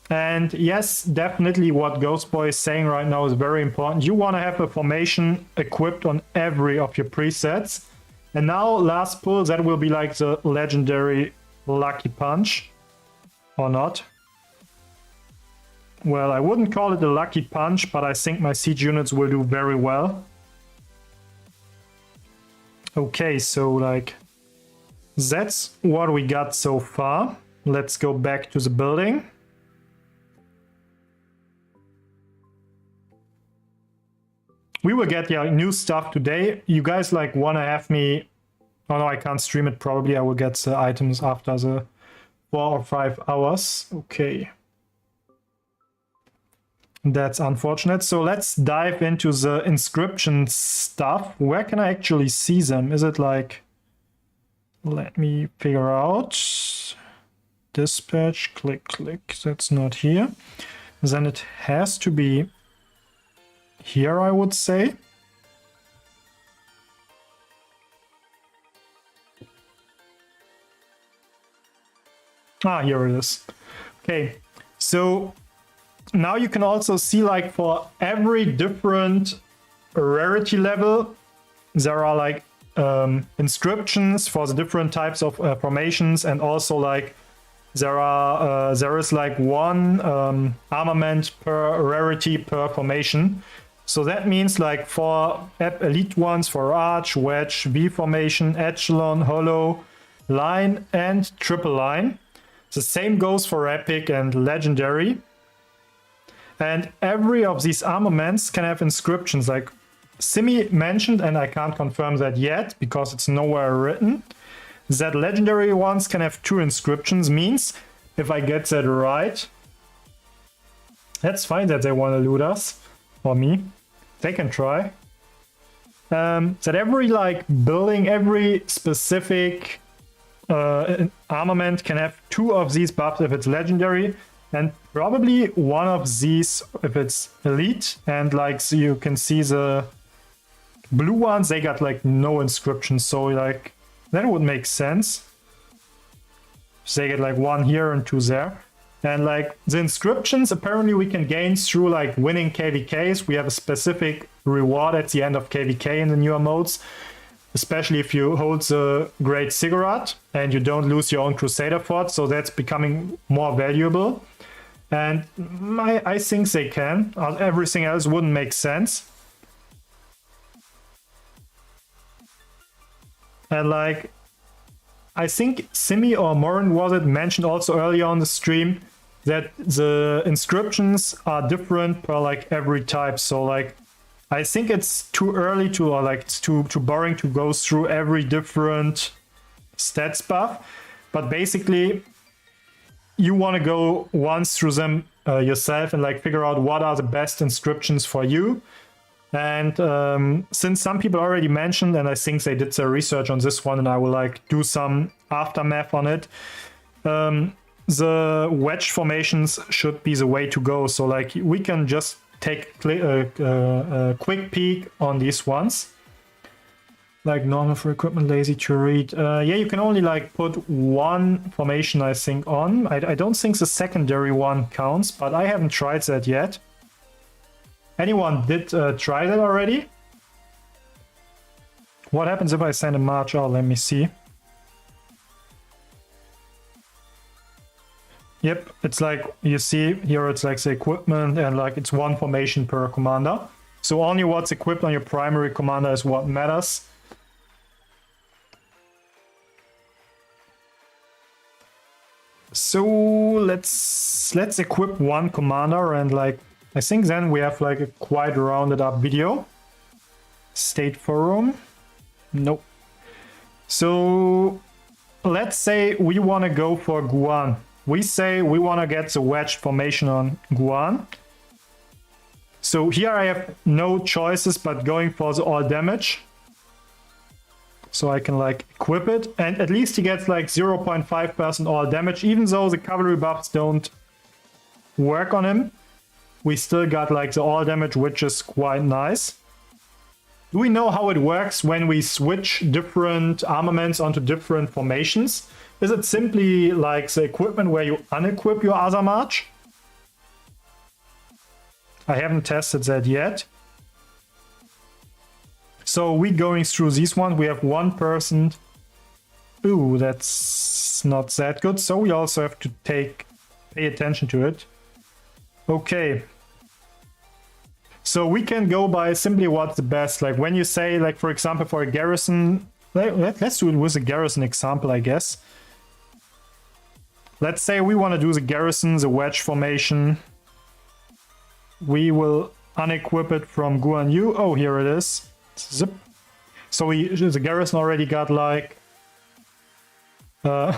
And yes, definitely what Ghostboy is saying right now is very important. You want to have a formation equipped on every of your presets. And now last pull, that will be like the legendary Lucky Punch. Or not. Well, I wouldn't call it a Lucky Punch, but I think my siege units will do very well. Okay, so like that's what we got so far. Let's go back to the building. We will get new stuff today. You guys like want to have me... Oh no, I can't stream it probably. I will get the items after the 4 or 5 hours. Okay. That's unfortunate. So let's dive into the inscription stuff. Where can I actually see them? Is it like... Let me figure out. Dispatch, click, click. That's not here. Then it has to be here, I would say. Ah, here it is. Okay, so now you can also see like for every different rarity level, there are like inscriptions for the different types of formations, and also like there is like one armament per rarity per formation. So that means like for elite ones, for arch, wedge, V formation, echelon, hollow, line, and triple line. The same goes for epic and legendary. And every of these armaments can have inscriptions, like Simi mentioned, and I can't confirm that yet because it's nowhere written, that legendary ones can have 2 inscriptions. Means, if I get that right, that's fine that they want to loot us, or me. They can try. That every like building, every specific armament can have 2 of these buffs if it's legendary, and probably 1 of these if it's elite. And like, so you can see the blue ones, they got like no inscriptions, so like that would make sense. So they get like 1 here and 2 there. And like the inscriptions apparently we can gain through like winning KVKs. We have a specific reward at the end of KVK in the newer modes, especially if you hold the Great Ziggurat and you don't lose your own Crusader fort, so that's becoming more valuable. And I think they can. Everything else wouldn't make sense. And like, I think Simi or Morin was it mentioned also earlier on the stream that the inscriptions are different per like every type. So like, I think it's too early to, or like it's too boring to go through every different stats buff. But basically, you want to go once through them yourself and like figure out what are the best inscriptions for you. And since some people already mentioned, and I think they did their research on this one, and I will like do some aftermath on it, the wedge formations should be the way to go. So like we can just take a quick peek on these ones. Like normal for equipment, lazy to read. Yeah, you can only like put one formation, I think, on. I don't think the secondary one counts, but I haven't tried that yet. Anyone did try that already? What happens if I send a march? Oh, let me see. Yep, it's like, you see here, it's like the equipment and like it's one formation per commander. So only what's equipped on your primary commander is what matters. So let's equip one commander, and like I think then we have like a quite rounded up video. State forum. Nope. So let's say we want to go for Guan. We say we want to get the wedge formation on Guan. So here I have no choices but going for the all damage. So I can like equip it, and at least he gets like 0.5% all damage. Even though the cavalry buffs don't work on him, we still got like the all damage, which is quite nice. Do we know how it works when we switch different armaments onto different formations? Is it simply like the equipment where you unequip your other march? I haven't tested that yet. So we going through these ones. We have 1%. Ooh, that's not that good. So we also have to pay attention to it. Okay. So we can go by simply what's the best. Like when you say, like for example, for a garrison, let's do it with a garrison example, I guess. Let's say we want to do the garrison, the wedge formation. We will unequip it from Guan Yu. Oh, here it is. Zip. So the garrison already got like the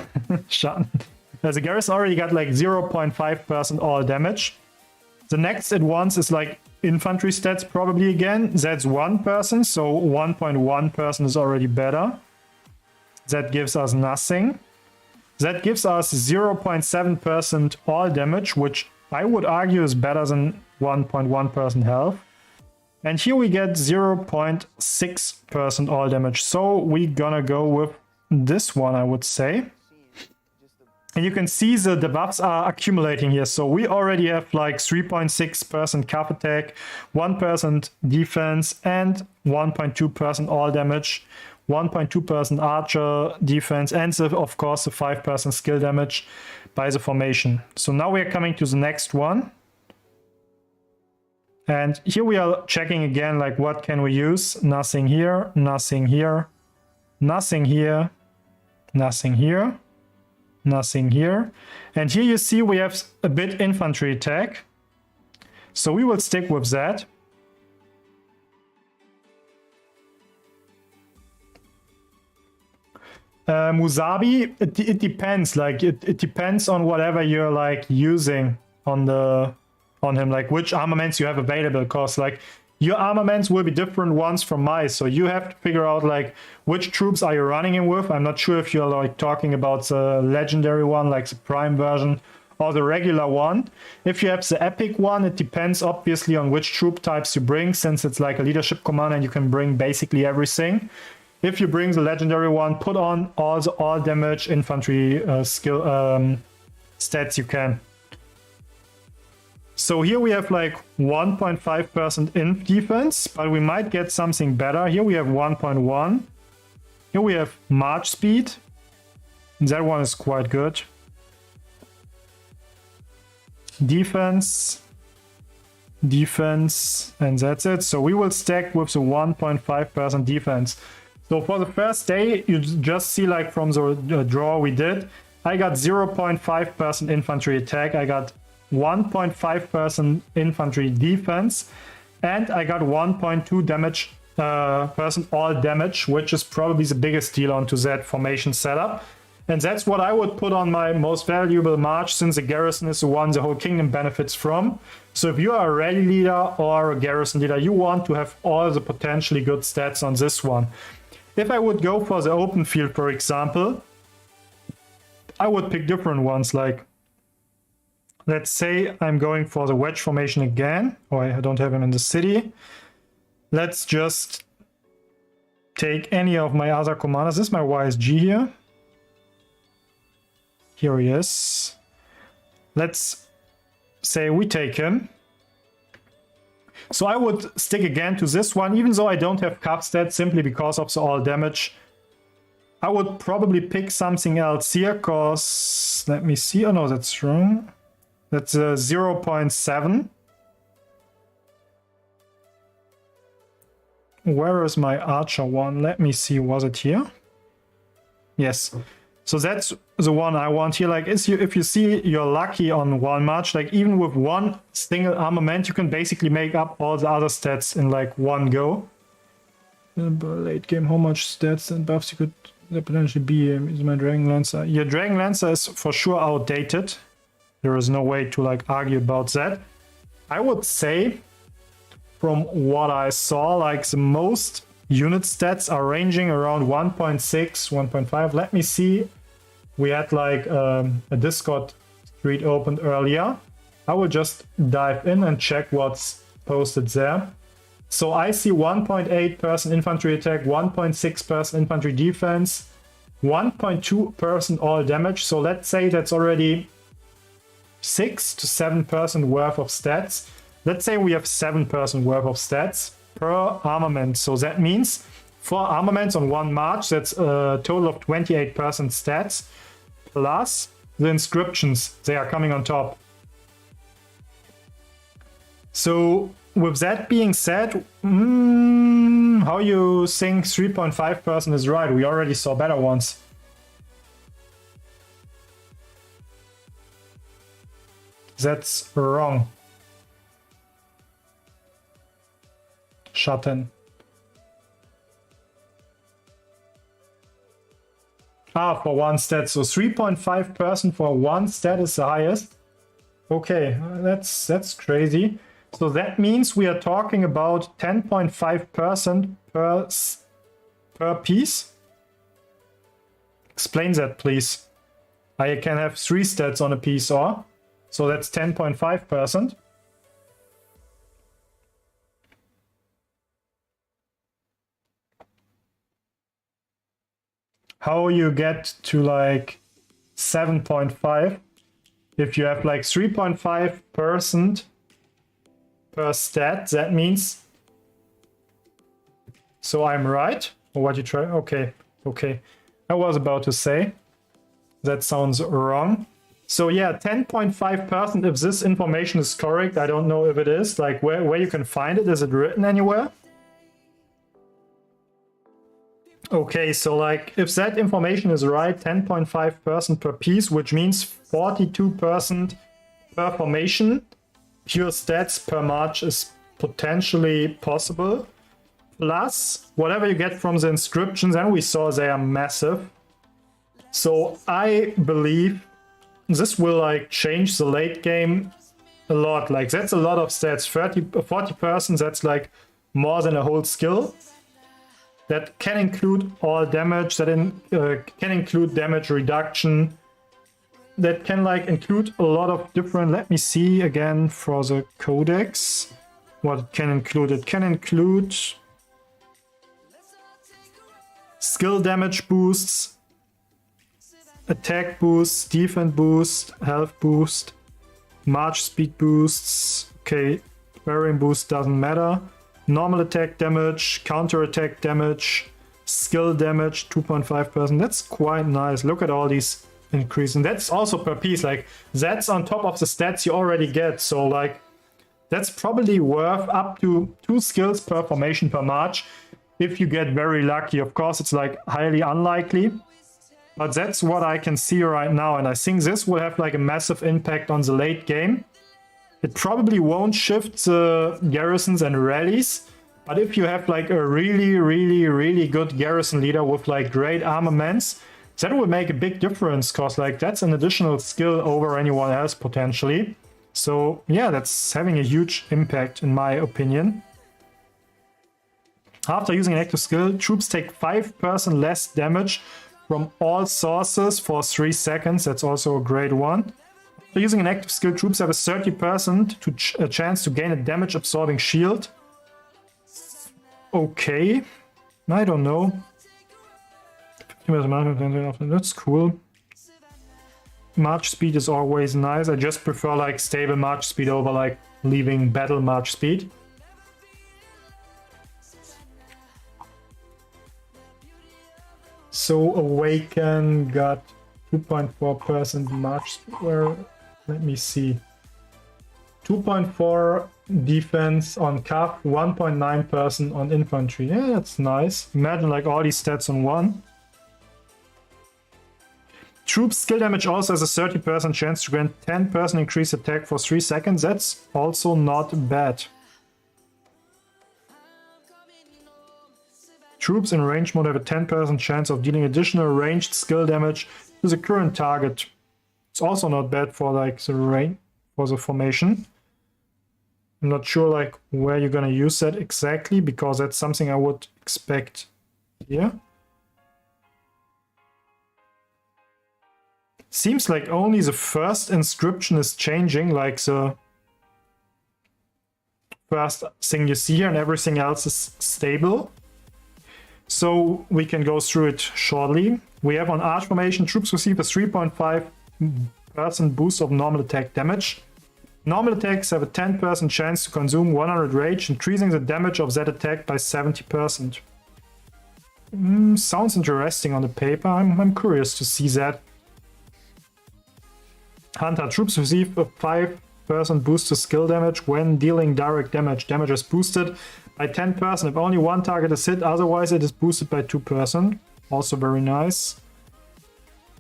garrison already got like 0.5% all damage. The next at once is like infantry stats probably again. That's 1%, so 1.1% is already better. That gives us nothing. That gives us 0.7% all damage, which I would argue is better than 1.1% health. And here we get 0.6% all damage. So we're gonna go with this one, I would say. And you can see the debuffs are accumulating here. So we already have like 3.6% cav attack, 1% defense, and 1.2% all damage, 1.2% archer defense, and of course the 5% skill damage by the formation. So now we are coming to the next one. And here we are checking again, like what can we use? Nothing here, nothing here, nothing here, nothing here, nothing here. And here you see we have a bit infantry attack. So we will stick with that. Musabi, it depends. Like it depends on whatever you're like using on him, like which armaments you have available, because like your armaments will be different ones from mine, so you have to figure out like which troops are you running him with. I'm not sure if you're like talking about the legendary one, like the prime version, or the regular one. If you have the epic one, it depends obviously on which troop types you bring, since it's like a leadership commander and you can bring basically everything. If you bring the legendary one, put on all the all damage infantry skill stats you can. So here we have like 1.5% in defense, but we might get something better. Here we have 1.1. Here we have march speed. That one is quite good. Defense, and that's it. So we will stack with the 1.5% defense. So for the first day, you just see like from the draw we did, I got 0.5% infantry attack. I got 1.5% infantry defense, and I got 1.2 damage percent all damage, which is probably the biggest deal onto that formation setup. And that's what I would put on my most valuable march, since a garrison is the one the whole kingdom benefits from. So if you are a rally leader or a garrison leader, you want to have all the potentially good stats on this one. If I would go for the open field, for example, I would pick different ones. Like, let's say I'm going for the wedge formation again. Oh, I don't have him in the city. Let's just take any of my other commanders. This is my YSG here. Here he is. Let's say we take him. So I would stick again to this one, even though I don't have cap stats, simply because of the all damage. I would probably pick something else here, because, let me see. Oh no, that's wrong. That's 0.7. Where is my archer one? Let me see, was it here? Yes. So that's the one I want here. Like, if you see you're lucky on one march, like even with one single armament, you can basically make up all the other stats in like one go. Late game, how much stats and buffs you could potentially be? Is my Dragon Lancer? Your Dragon Lancer is for sure outdated. There is no way to like argue about that. I would say, from what I saw, like the most unit stats are ranging around 1.6, 1.5. Let me see. We had like a Discord street opened earlier. I will just dive in and check what's posted there. So I see 1.8% infantry attack, 1.6% infantry defense, 1.2% all damage. So let's say that's already 6 to 7% worth of stats. Let's say we have 7% worth of stats per armament. So that means 4 armaments on one march, that's a total of 28% stats, plus the inscriptions, they are coming on top. So with that being said, how you think 3.5% is right? We already saw better ones. That's wrong. Shut in. For one stat. So 3.5% for one stat is the highest. Okay, that's crazy. So that means we are talking about 10.5% per piece. Explain that, please. I can have 3 stats on a piece, or so that's 10.5%. How you get to like 7.5 if you have like 3.5% per stat? That means, so I'm right, or what you try? Okay, I was about to say that sounds wrong. So yeah, 10.5%, if this information is correct. I don't know if it is, like where you can find it. Is it written anywhere? Okay, so like if that information is right, 10.5% per piece, which means 42% per formation, pure stats per march is potentially possible. Plus whatever you get from the inscriptions, and we saw they are massive. So I believe this will like change the late game a lot. Like that's a lot of stats. 40%, that's like more than a whole skill. That can include all damage, that can include damage reduction, that can like include a lot of different, let me see again for the codex, what it can include. It can include skill damage boosts, attack boosts, defense boost, health boost, march speed boosts, okay, bearing boost doesn't matter. Normal attack damage, counter attack damage, skill damage 2.5%. That's quite nice. Look at all these increases. And that's also per piece. Like that's on top of the stats you already get. So like that's probably worth up to 2 skills per formation per march if you get very lucky. Of course, it's like highly unlikely, but that's what I can see right now. And I think this will have like a massive impact on the late game. It probably won't shift the garrisons and rallies, but if you have like a really good garrison leader with like great armaments, That will make a big difference, because like that's an additional skill over anyone else potentially. So yeah, that's having a huge impact in my opinion. After using an active skill, troops take 5% less damage from all sources for 3 seconds. That's also a great one. After using an active skill, troops have a 30% chance to gain a damage absorbing shield. Okay, I don't know. That's cool. March speed is always nice. I just prefer like stable march speed over like leaving battle march speed. So Awaken got 2.4% march speed. Let me see. 2.4 defense on Cav, 1.9% on infantry. Yeah, that's nice. Imagine like all these stats on one. Troop skill damage also has a 30% chance to grant 10% increased attack for 3 seconds. That's also not bad. Troops in range mode have a 10% chance of dealing additional ranged skill damage to the current target. It's also not bad for like the range for the formation. I'm not sure like where you're gonna use that exactly, because that's something I would expect here. Seems like only the first inscription is changing, like the first thing you see here, and everything else is stable. So we can go through it shortly. We have on Arch Formation, troops receive a 3.5% boost of normal attack damage. Normal attacks have a 10% chance to consume 100 rage, increasing the damage of that attack by 70%. Sounds interesting on the paper. I'm curious to see that. Hunter, troops receive a 5% boost to skill damage when dealing direct damage. Damage is boosted by 10% if only one target is hit, otherwise it is boosted by 2%. Also very nice.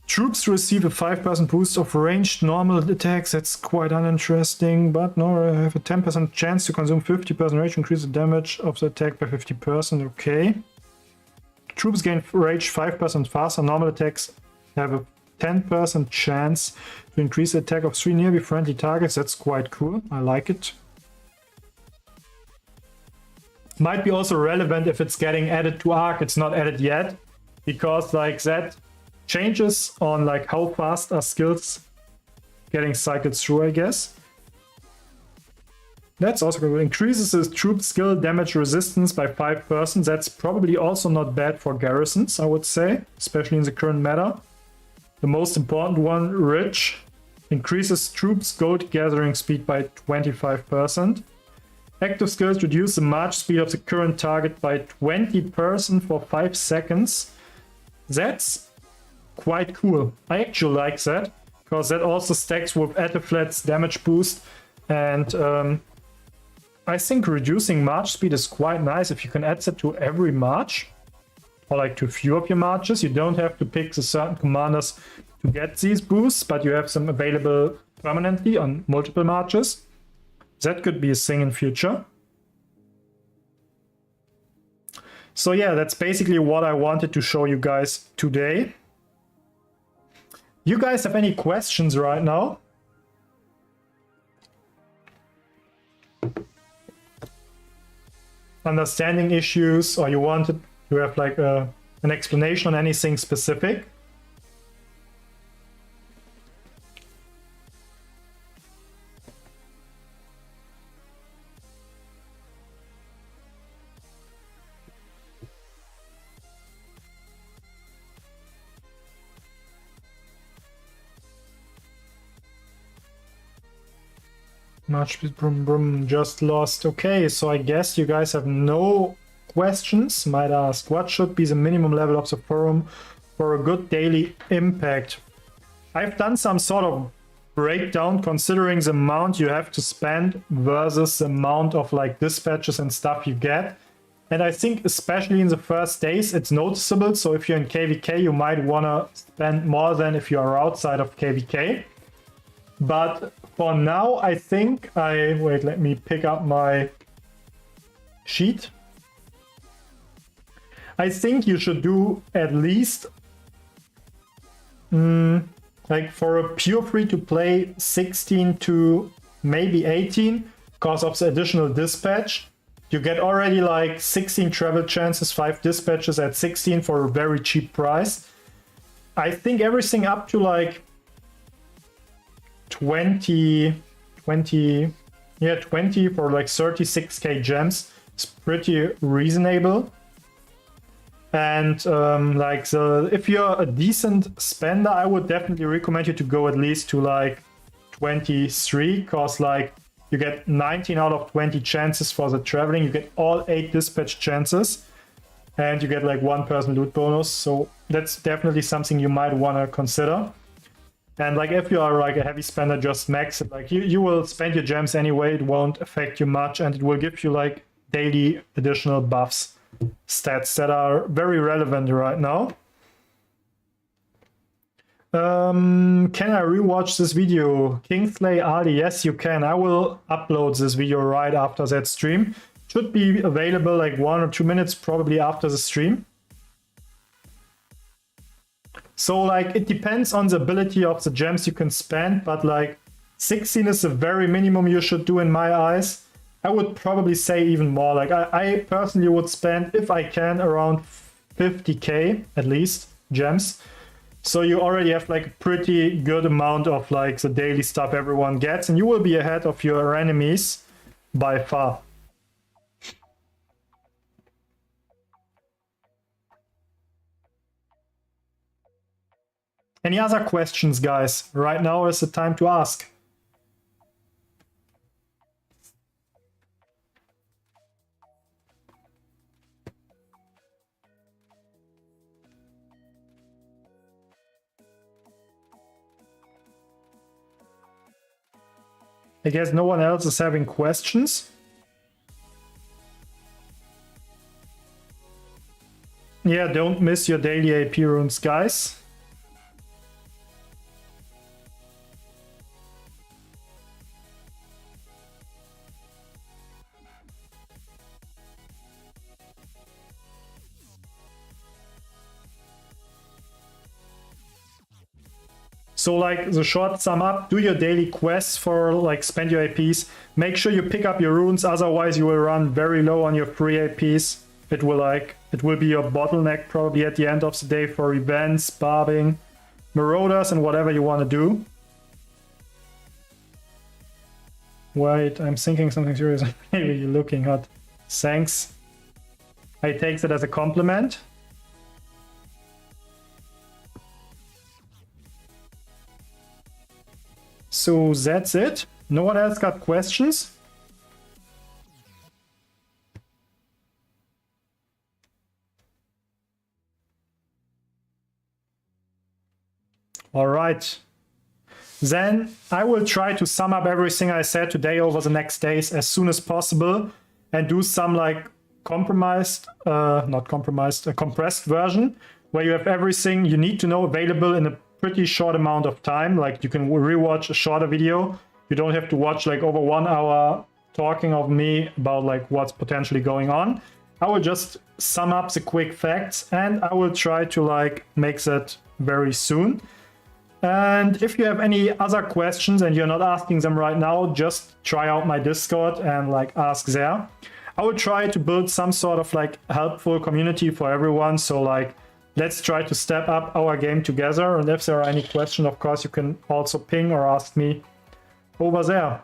Troops receive a 5% boost of ranged normal attacks. That's quite uninteresting, but no, I have a 10% chance to consume 50% rage, increase the damage of the attack by 50%. Okay. Troops gain rage 5% faster. Normal attacks have a 10% chance to increase the attack of 3 nearby friendly targets. That's quite cool. I like it. Might be also relevant if it's getting added to Arc. It's not added yet, because like that changes on like how fast are skills getting cycled through, I guess. That's also good. Increases the troop skill damage resistance by 5%. That's probably also not bad for garrisons, I would say, especially in the current meta. The most important one, Rich, increases troops gold gathering speed by 25%. Active skills reduce the march speed of the current target by 20% for 5 seconds. That's quite cool. I actually like that, because that also stacks with Attiflat's damage boost, and I think reducing march speed is quite nice if you can add that to every march, or like to a few of your marches. You don't have to pick the certain commanders to get these boosts, but you have them available permanently on multiple marches. That could be a thing in future. So yeah, that's basically what I wanted to show you guys today. You guys have any questions right now? Understanding issues, or you wanted to have like an explanation on anything specific? March speed, brum brum, just lost. Okay, so I guess you guys have no questions. Might ask, what should be the minimum level of the forum for a good daily impact? I've done some sort of breakdown considering the amount you have to spend versus the amount of like dispatches and stuff you get. And I think especially in the first days it's noticeable. So if you're in KVK, you might want to spend more than if you are outside of KVK. But for now, I think wait, let me pick up my sheet. I think you should do at least like for a pure free-to-play 16 to maybe 18, because of the additional dispatch, you get already like 16 travel chances, 5 dispatches at 16 for a very cheap price. I think everything up to like 20 for like 36k gems is pretty reasonable. And if you're a decent spender, I would definitely recommend you to go at least to like 23, because like you get 19 out of 20 chances for the traveling, you get all 8 dispatch chances, and you get like 1 person loot bonus. So that's definitely something you might want to consider. And like if you are like a heavy spender, just max it. Like you will spend your gems anyway, it won't affect you much, and it will give you like daily additional buffs, stats that are very relevant right now. Can I rewatch this video? Kingsley Ali, yes you can. I will upload this video right after that stream. Should be available like 1 or 2 minutes probably after the stream. So like it depends on the ability of the gems you can spend, but like 16 is the very minimum you should do in my eyes. I would probably say even more. Like I personally would spend, if I can, around 50k at least gems. So you already have like a pretty good amount of like the daily stuff everyone gets, and you will be ahead of your enemies by far. Any other questions, guys? Right now is the time to ask. I guess no one else is having questions. Yeah, don't miss your daily AP runes, guys. So like the short sum up, do your daily quests for like spend your APs. Make sure you pick up your runes, otherwise you will run very low on your free APs. It will be your bottleneck probably at the end of the day for events, barbing, marauders, and whatever you want to do. Wait, I'm thinking something serious. Maybe you're looking hot. Thanks. I take that as a compliment. So that's it. No one else got questions? All right. Then I will try to sum up everything I said today over the next days as soon as possible and do some like compressed version where you have everything you need to know available in a pretty short amount of time. Like you can rewatch a shorter video. You don't have to watch like over 1 hour talking of me about like what's potentially going on. I will just sum up the quick facts and I will try to like make that very soon. And if you have any other questions and you're not asking them right now, just try out my Discord and like ask there. I will try to build some sort of like helpful community for everyone. So like, let's try to step up our game together. And if there are any questions, of course, you can also ping or ask me over there.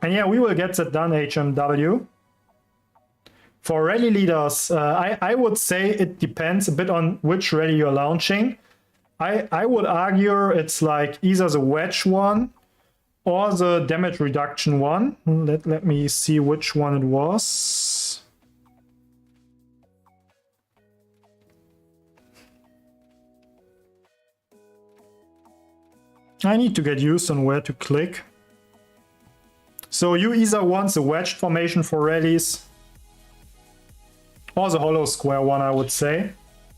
And yeah, we will get that done, HMW. For rally leaders, I would say it depends a bit on which rally you're launching. I would argue it's like either the wedge one or the damage reduction one. Let me see which one it was. I need to get used on where to click. So you either want the wedged formation for rallies or the hollow square one, I would say.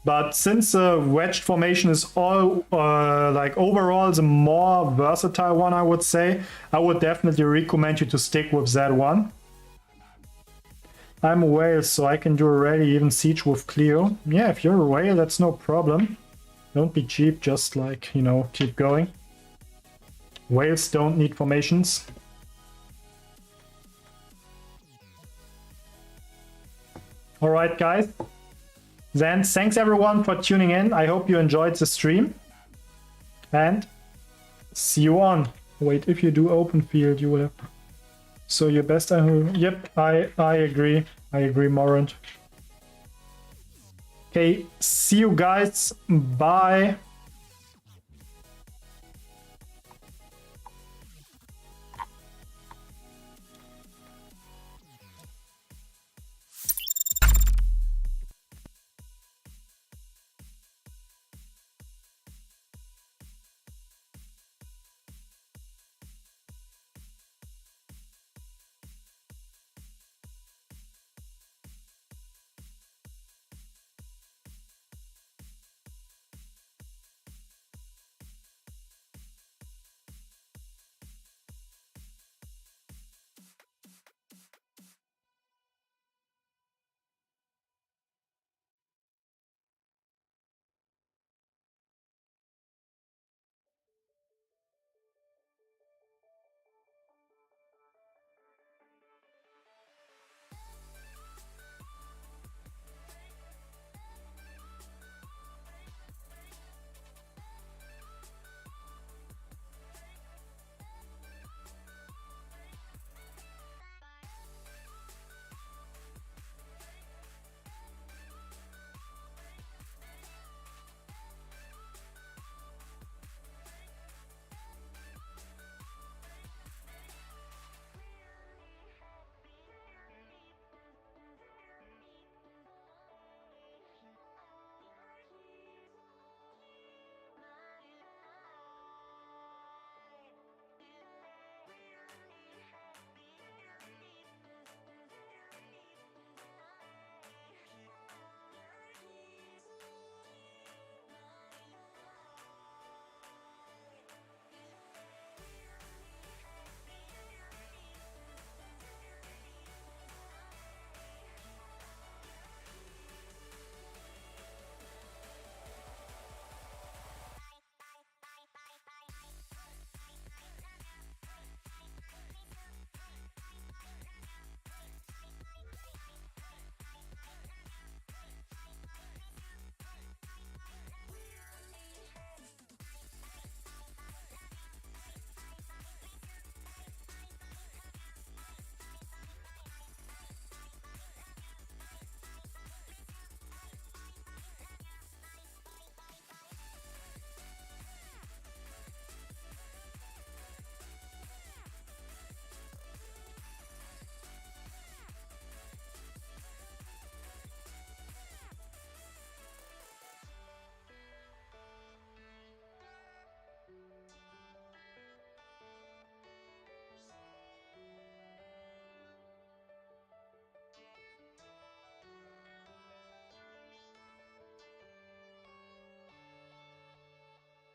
But since the wedged formation is all like overall the more versatile one, I would say, I would definitely recommend you to stick with that one. I'm a whale, so I can do a rally, even siege with Cleo. Yeah, if you're a whale, that's no problem. Don't be cheap, just like, you know, keep going. Whales don't need formations. Alright guys, then thanks everyone for tuning in. I hope you enjoyed the stream. And see you on. Wait, if you do open field, you will have... So your best... Yep, I agree. I agree, Morant. Okay, see you guys. Bye.